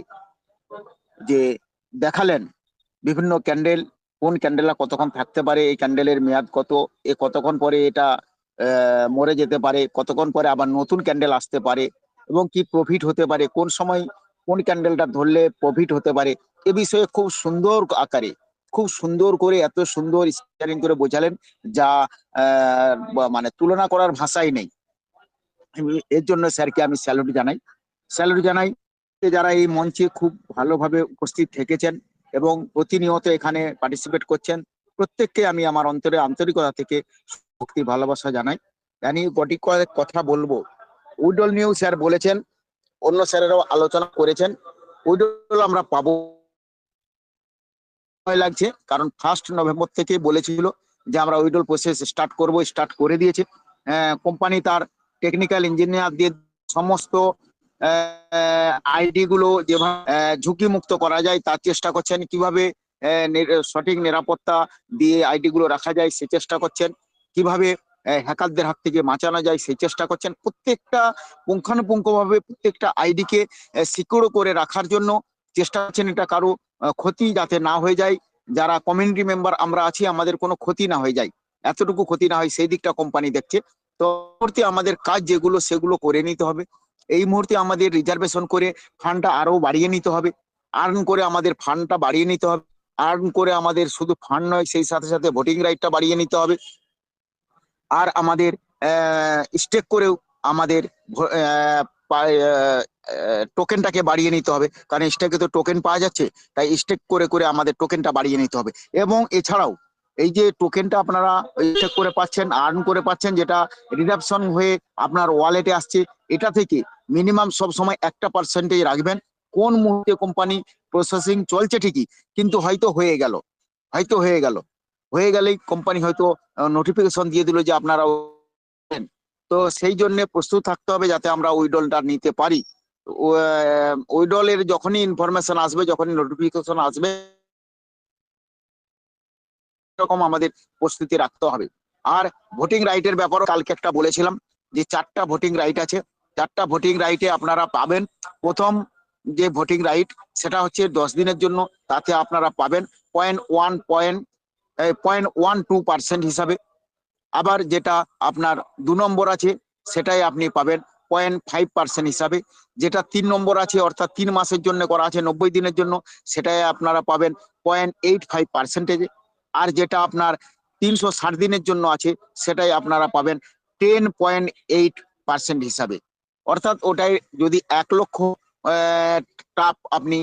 যে দেখালেন বিভিন্ন ক্যান্ডেল, কোন ক্যান্ডেলটা কতক্ষণ থাকতে পারে, এই ক্যান্ডেলের মেয়াদ কত, কতক্ষণ পরে এটা মরে যেতে পারে, কতক্ষণ পরে আবার নতুন ক্যান্ডেল আসতে পারে এবং কি প্রফিট হতে পারে, কোন সময় কোন ক্যান্ডেলটা ধরলে প্রফিট হতে পারে, এ বিষয়ে খুব সুন্দর আকারে, খুব সুন্দর করে, এত সুন্দর শেয়ারিং করে বোঝালেন যা মানে তুলনা করার ভাষাই নেই। এর জন্য স্যারকে আমি স্যালুট জানাই। যারা এই মঞ্চে খুব ভালোভাবে উপস্থিত থেকেছেন এবং প্রতিনিয়ত এখানে পার্টিসিপেট করছেন, প্রত্যেককে আমি আমার অন্তরে আন্তরিকতা থেকে ভক্তি ভালোবাসা জানাই। কয়েক কথা বলবো। উইডল নিয়েও স্যার বলেছেন, অন্য স্যারেরাও আলোচনা করেছেন, উইডল আমরা পাবো লাগছে, কারণ 1 নভেম্বর থেকে বলেছিল যে আমরা উইডল প্রসেস স্টার্ট করে দিয়েছে। কোম্পানি তার টেকনিক্যাল ইঞ্জিনিয়ার দিয়ে সমস্ত আইডি গুলো যেভাবে ঝুঁকি মুক্ত করা যায় তার চেষ্টা করছেন, কিভাবে সঠিক নিরাপত্তা দিয়ে আইডি গুলো রাখা যায় সে চেষ্টা করছেন, কিভাবে হ্যাকারদের হাত থেকে বাঁচানো যায় সেই চেষ্টা করছেন। প্রত্যেকটা পুঙ্খানুপুঙ্খভাবে প্রত্যেকটা আইডি কে সিকিউর করে রাখার জন্য চেষ্টা করছেন, এটা কারো ক্ষতি যাতে না হয়ে যায়, যারা কমিউনিটি মেম্বার আমরা আছি আমাদের কোনো ক্ষতি না হয়ে যায়, এতটুকু ক্ষতি না হয় সেই দিকটা কোম্পানি দেখছে। তো আমাদের কাজ যেগুলো সেগুলো করে নিতে হবে। এই মুহূর্তে আমাদের রিজার্ভেশন করে ফান্ডটা আরো বাড়িয়ে নিতে হবে, আর্ন করে আমাদের ফান্ডটা বাড়িয়ে নিতে হবে, আর্ন করে আমাদের শুধু ফান্ড নয় সেই সাথে সাথে ভোটিং রাইটটা বাড়িয়ে নিতে হবে, আর আমাদের স্টেক করেও আমাদের টোকেনটাকে বাড়িয়ে নিতে হবে, কারণ স্টেকে তো টোকেন পাওয়া যাচ্ছে, তাই স্টেক করে করে আমাদের টোকেনটা বাড়িয়ে নিতে হবে। এবং এছাড়াও এই যে টোকেনটা আপনারা স্টেক করে পাচ্ছেন, আর্ন করে পাচ্ছেন, যেটা রিডাপশন হয়ে আপনার ওয়ালেটে আসছে, এটা থেকে মিনিমাম সব সময় 1% রাখবেন। কোন মুহূর্তে কোম্পানি প্রসেসিং চলছে ঠিকই, কিন্তু হয়তো হয়ে গেলেই কোম্পানি হয়তো নোটিফিকেশন দিয়ে দিল যে আপনারা, তো সেই জন্য প্রস্তুত থাকতে হবে যাতে আমরা উইডলটা নিতে পারি। উইডলের যখনই ইনফরমেশন আসবে, যখনই নোটিফিকেশন আসবে, এরকম আমাদের প্রস্তুতি রাখতে হবে। আর ভোটিং রাইটের ব্যাপারে কালকে একটা বলেছিলাম যে 4টা ভোটিং রাইট আছে, 4টা ভোটিং রাইটে আপনারা পাবেন। প্রথম যে ভোটিং রাইট সেটা হচ্ছে 10 দিনের জন্য, তাতে আপনারা পাবেন 0.12% হিসাবে। আবার যেটা আপনার 2 নম্বর আছে সেটাই আপনি পাবেন 0.5% হিসাবে। যেটা 3 নম্বর আছে অর্থাৎ 3 মাসের জন্য করা আছে 90 দিনের জন্য, সেটাই আপনারা পাবেন 0.85%। আর যেটা আপনার 360 দিনের জন্য আছে সেটাই আপনারা পাবেন 10.8% হিসাবে। অর্থাৎ ওটাই যদি 1 লক্ষ টাপ আপনি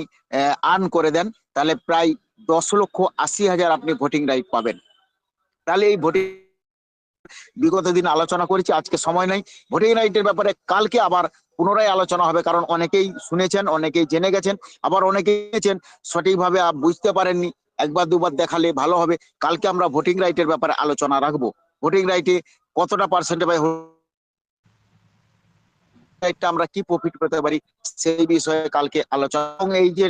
আর্ন করে দেন তাহলে প্রায় 10,80,000 আপনি ভোটিং রাইট পাবেন। তাহলে এই ভোটিং বিগত দিন আলোচনা করেছি, আজকে সময় নাই। ভোটিং রাইটের ব্যাপারে কালকে আবার পুনরায় আলোচনা হবে, কারণ অনেকেই শুনেছেন, অনেকেই জেনে গেছেন, আবার অনেকেই জেনেছেন সঠিকভাবে বুঝতে পারেননি, একবার দুবার দেখালে ভালো হবে। কালকে আমরা ভোটিং রাইটের ব্যাপারে আলোচনা রাখবো, ভোটিং রাইটে কতটা পার্সেন্টে পাই, আমরা কি প্রফিট পেতে পারি সেই বিষয়ে কালকে আলোচনা। এবং এই যে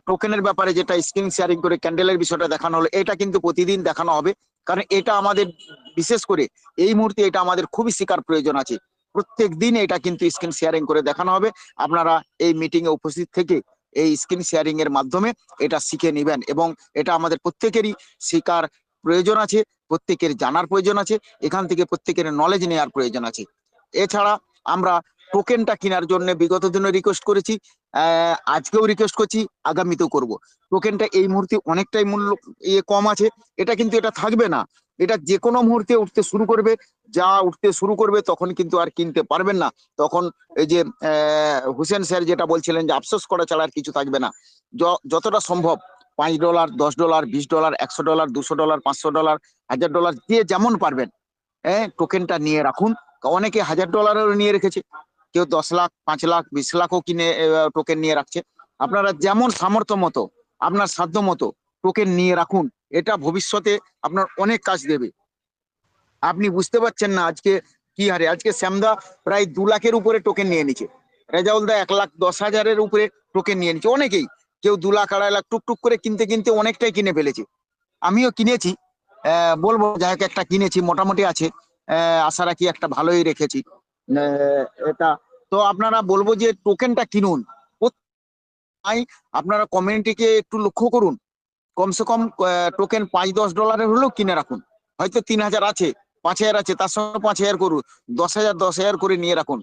টোকেনের ব্যাপারে যেটা স্ক্রিন শেয়ারিং করে ক্যান্ডেলের বিষয়টা দেখানো হলো, এটা কিন্তু প্রতিদিন দেখানো হবে, কারণ এটা আমাদের বিশেষ করে এই মুহূর্তে এটা আমাদের খুবই শিকার প্রয়োজন আছে। প্রত্যেক দিন এটা কিন্তু স্ক্রিন শেয়ারিং করে দেখানো হবে। আপনারা এই মিটিং এ উপস্থিত থেকে এই স্ক্রিন শেয়ারিং এর মাধ্যমে এটা শিখে নেবেন, এবং এটা আমাদের প্রত্যেকেরই শিকার প্রয়োজন আছে, প্রত্যেকের জানার প্রয়োজন আছে, এখান থেকে প্রত্যেকের নলেজ নেওয়ার প্রয়োজন আছে। এছাড়া আমরা টোকেনটা কেনার জন্য বিগত দিনে রিকোয়েস্ট করেছি, আজকেও রিকোয়েস্ট করছি, আগামীতেও করব। টোকেনটা এই মুহূর্তে অনেকটাই মূল্য কম আছে, এটা কিন্তু এটা থাকবে না, এটা যে কোনো মুহূর্তে উঠতে শুরু করবে, যা উঠতে শুরু করবে তখন কিন্তু আর কিনতে পারবেন না। তখন এই যে হুসেন স্যার যেটা বলছিলেন যে আফসোস করা ছাড়া আর কিছু থাকবে না। যতটা সম্ভব $5, $10, $20, $100, $200, $500, $1000 দিয়ে যেমন পারবেন টোকেনটা নিয়ে রাখুন। অনেকে $1000 নিয়ে রেখেছে, কেউ 10 লাখ, 5 লাখ, 20 লাখও কিনে টোকেন নিয়ে রাখছে। আপনারা যেমন সামর্থ্য মতো, আপনার সাধ্য মতো টোকেন নিয়ে রাখুন, এটা ভবিষ্যতে আপনার অনেক কাজ দেবে। আপনি বুঝতে পারছেন না আজকে কি হারে, আজকে শ্যামদা প্রায় 2 লাখের উপরে টোকেন নিয়ে নিচ্ছে, রেজাউল দা 1,10,000-এর উপরে টোকেন নিয়ে নিচ্ছে, অনেকেই, কেউ 2 লাখ 2.5 লাখ টুকটুক করে কিনতে কিনতে অনেকটাই কিনে ফেলেছে। আমিও কিনেছি, বলবো যাই হোক একটা কিনেছি, মোটামুটি আছে, আশা রাখি একটা ভালোই রেখেছি। এটা তো আপনারা বলবো যে টোকেনটা কিনুন। তাই আপনারা কমিউনিটিকে একটু লক্ষ্য করুন, কমসে কম টোকেন $5-10 হলেও কিনে রাখুন। হয়তো 3,000 আছে, 5,000 আছে, তার সঙ্গে 5,000 করুন, 10,000 করে নিয়ে রাখুন।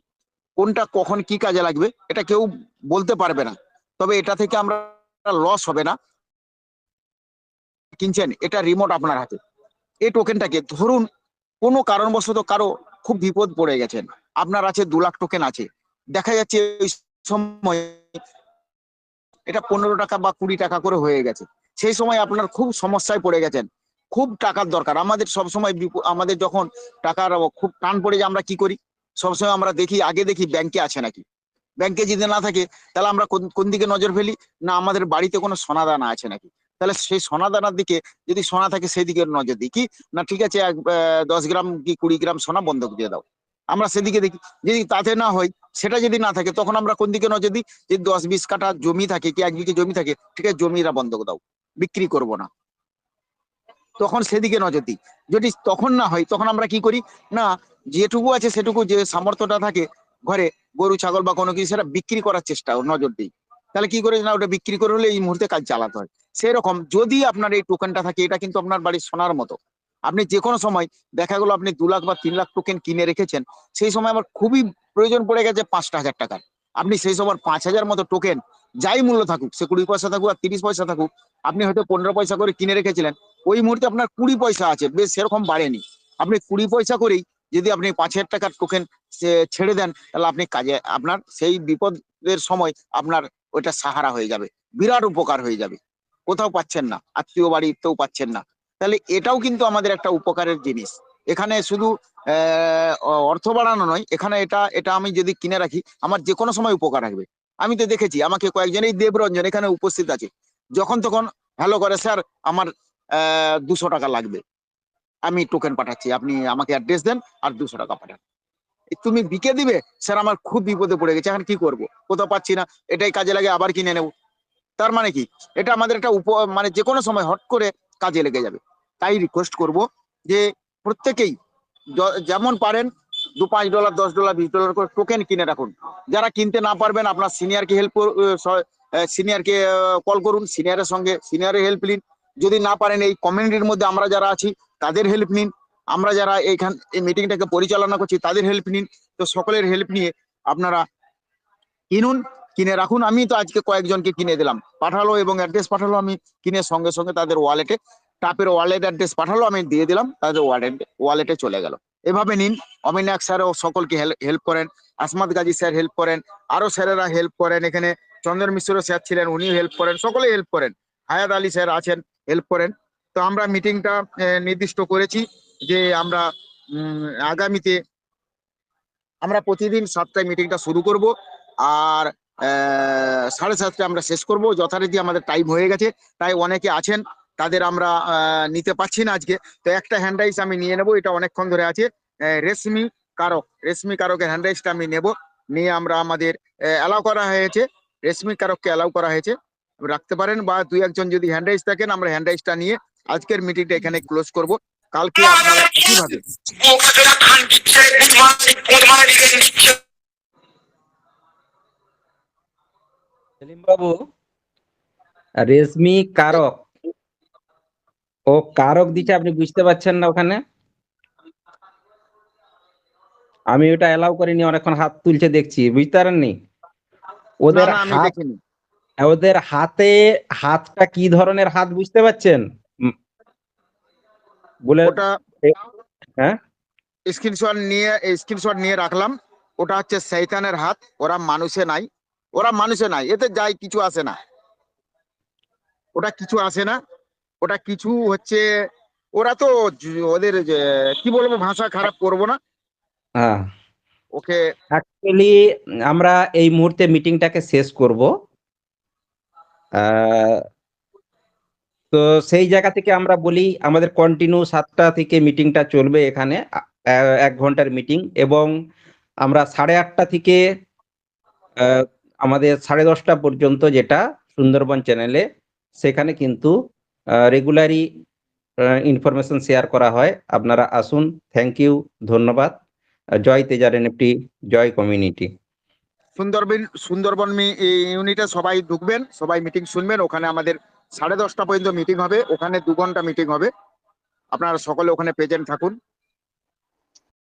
কোনটা কখন কি কাজে লাগবে এটা কেউ বলতে পারবে না, তবে এটা থেকে আমরা লস হবে না। কিনছেন, এটা রিমোট আপনার হাতে। এই টোকেনটাকে ধরুন কোনো কারণবশত কারো খুব বিপদ পড়ে গেছেন, আপনার আছে 2 লাখ টোকেন আছে, দেখা যাচ্ছে ওই সময় এটা 15 টাকা বা 20 টাকা করে হয়ে গেছে, সেই সময় আপনার খুব সমস্যায় পড়ে গেছেন, খুব টাকার দরকার। আমাদের সবসময় আমাদের যখন টাকার খুব টান পড়ে যায় আমরা কি করি, সবসময় আমরা দেখি, আগে দেখি ব্যাংকে আছে নাকি। ব্যাংকে যদি না থাকে তাহলে আমরা কোন দিকে নজর ফেলি, না আমাদের বাড়িতে কোনো সোনাদানা আছে নাকি। তাহলে সেই সোনাদানার দিকে, যদি সোনা থাকে সেই দিকে নজর দিই, কি না ঠিক আছে 10 গ্রাম কি 20 গ্রাম সোনা বন্ধক দিয়ে দাও, আমরা সেদিকে দেখি। যদি তাতে না হয়, সেটা যদি না থাকে, তখন আমরা কোন দিকে নজর দিই, যদি 10-20 কাঠা জমি থাকে কি 1 বিঘে জমি থাকে, ঠিক আছে জমিরা বন্ধক দাও, বিক্রি করব না, তখন সেদিকে নজর দিই। যদি তখন না হয়, তখন আমরা কি করি, না যেটুকু আছে সেটুকু, যে সামর্থ্যটা থাকে ঘরে, গরু ছাগল বা কোনো কিছু, সেটা বিক্রি করার চেষ্টা নজর দিই। তাহলে কি করে, না ওটা বিক্রি করে হলে এই মুহূর্তে কাজ চালাতে হয়। সেরকম যদি আপনার এই টোকেনটা থাকে, এটা কিন্তু আপনার বাড়ির সোনার মতো। আপনি যে কোনো সময় দেখা গেলো আপনি 2 লাখ বা 3 লাখ টোকেন কিনে রেখেছেন, সেই সময় আমার খুবই প্রয়োজন পড়ে গেছে 5,000 টাকার, আপনি সেই সময় 5,000 মতো টোকেন, যাই মূল্য থাকুক, সে 20 পয়সা থাকুক আর 30 পয়সা থাকুক, আপনি হয়তো 15 পয়সা করে কিনে রেখেছিলেন, ওই মুহূর্তে আপনার 20 পয়সা আছে, বেশ সেরকম বাড়েনি, আপনি 20 পয়সা করেই যদি আপনি 5,000 টাকার টোকেন ছেড়ে দেন, তাহলে আপনি কাজে, আপনার সেই বিপদের সময় আপনার ওইটা সাহারা হয়ে যাবে, বিরাট উপকার হয়ে যাবে। কোথাও পাচ্ছেন না, আত্মীয় বাড়িতেও পাচ্ছেন না, তাহলে এটাও কিন্তু আমাদের একটা উপকারের জিনিস। এখানে শুধু অর্থ বাড়ানো নয়, এখানে এটা এটা আমি যদি কিনে রাখি, আমার যে কোনো সময় উপকার আসবে। আমি তো দেখেছি, আমাকে কয়েকজন, এই দেবরঞ্জন এখানে উপস্থিত আছে, যখন তখন হ্যালো করে, স্যার আমার 200 টাকা লাগবে, আমি টোকেন পাঠাচ্ছি, আপনি আমাকে অ্যাড্রেস দেন আর 200 টাকা পাঠান। তুমি বিকে দিবে, স্যার আমার খুব বিপদে পড়ে গেছে, এখন কি করব, কোথাও পাচ্ছি না, এটাই কাজে লাগে, আবার কিনে নেব। তার মানে কি, এটা আমাদের একটা মানে যে কোনো সময় হট করে কাজে লেগে যাবে। তাই রিকোয়েস্ট করব যে প্রত্যেকেই যেমন পারেন $2-5, $10, $20 করে টোকেন কিনে রাখুন। যারা কিনতে না পারবেন, আপনার সিনিয়রকে সিনিয়রকে কল করুন, সিনিয়রের সঙ্গে সিনিয়রের হেল্প নিন। যদি না পারেন, এই কমিউনিটির মধ্যে আমরা যারা আছি তাদের হেল্প নিন, আমরা যারা এই মিটিংটাকে পরিচালনা করছি তাদের হেল্প নিন। তো সকলের হেল্প নিয়ে আপনারা কিনুন, কিনে রাখুন। আমি তো আজকে কয়েকজনকে কিনে দিলাম, পাঠালো এবং অ্যাড্রেস পাঠালো, আমি কিনে সঙ্গে সঙ্গে তাদের ওয়ালেটে, টাপের ওয়ালেট অ্যাড্রেস পাঠালো, আমি দিয়ে দিলাম, তাদের ওয়ালেটে চলে গেল। এভাবে নিন। অমিনাক স্যারও সকলকে হেল্প করেন, আসমাদ গাজী স্যার হেল্প করেন, আরো স্যারেরা হেল্প করেন, এখানে চন্দন মিশ্র স্যার ছিলেন, উনিও হেল্প করেন, সকলে হেল্প করেন, হায়াত আলী স্যার আছেন, হেল্প করেন। তো আমরা মিটিংটা নির্দিষ্ট করেছি যে আমরা আগামীতে আমরা প্রতিদিন 7টায় মিটিংটা শুরু করব, আর 7:30টায় আমরা শেষ করব। যথারীতি আমাদের টাইম হয়ে গেছে, তাই অনেকে আছেন তাদের আমরা নিতে পারছি না আজকে। তো একটা হ্যান্ড রাইস আমি নিয়ে নেব, এটা অনেকক্ষণ ধরে আছে, রেশমি কারকের হ্যান্ড রাইসটা আমি নেব, নিয়ে আমরা আমাদের অ্যালাউ করা হয়েছে, রেশমি কারককে অ্যালাউ করা হয়েছে, রাখতে পারেন, বা 2-1 জন যদি হ্যান্ড রাইস থাকেন, আমরা হ্যান্ড রাইসটা নিয়ে আজকের মিটিংটা এখানে ক্লোজ করব। কালকে আপনারা একইভাবে সেলিম বাবু, রেশমি কারক, ও কারক দিচ্ছে, আপনি বুঝতে পারছেন না ওখানে? আমি ওটা অ্যালাউ করিনি, অনেকক্ষণ হাত তুলছে দেখছি, বুঝতে পারেননি? না ওদের না আমি হাত, দেখিনি। ওদের হাতটা কি ধরনের হাত বুঝতে পারছেন? বলে ওটা হ্যাঁ, স্ক্রিনশট নিয়ে রাখলাম। ওটা হচ্ছে শয়তানের হাত, ওরা মানুষে নাই, এতে যাই কিছু আসে না, ওটা কিছু আসে না, ওটা কিছু হচ্ছে, ওরা তো ওদের কি বলবো, ভাষা খারাপ করব না, হ্যাঁ, ওকে। অ্যাকচুয়ালি আমরা এই মুহূর্তে মিটিংটাকে শেষ করব। তো সেই জায়গা থেকে আমরা বলি আমাদের কন্টিনিউ 7টা থেকে মিটিংটা চলবে এখানে 1 ঘন্টার মিটিং, এবং আমরা 8:30 থেকে আমাদের 10:30 পর্যন্ত যেটা সুন্দরবন চ্যানেলে, সেখানে কিন্তু রেগুলারই ইনফরমেশন শেয়ার করা হয়। আপনারা আসুন। থ্যাংক ইউ, ধন্যবাদ। জয় তেজার এনএফটি, জয় কমিউনিটি। সুন্দরবন ইউনিটে সবাই ঢুকবেন, সবাই মিটিং শুনবেন। ওখানে আমাদের 10:30 পর্যন্ত মিটিং হবে, ওখানে 2 ঘন্টা মিটিং হবে। আপনারা সকলে ওখানে প্রেজেন্ট থাকুন।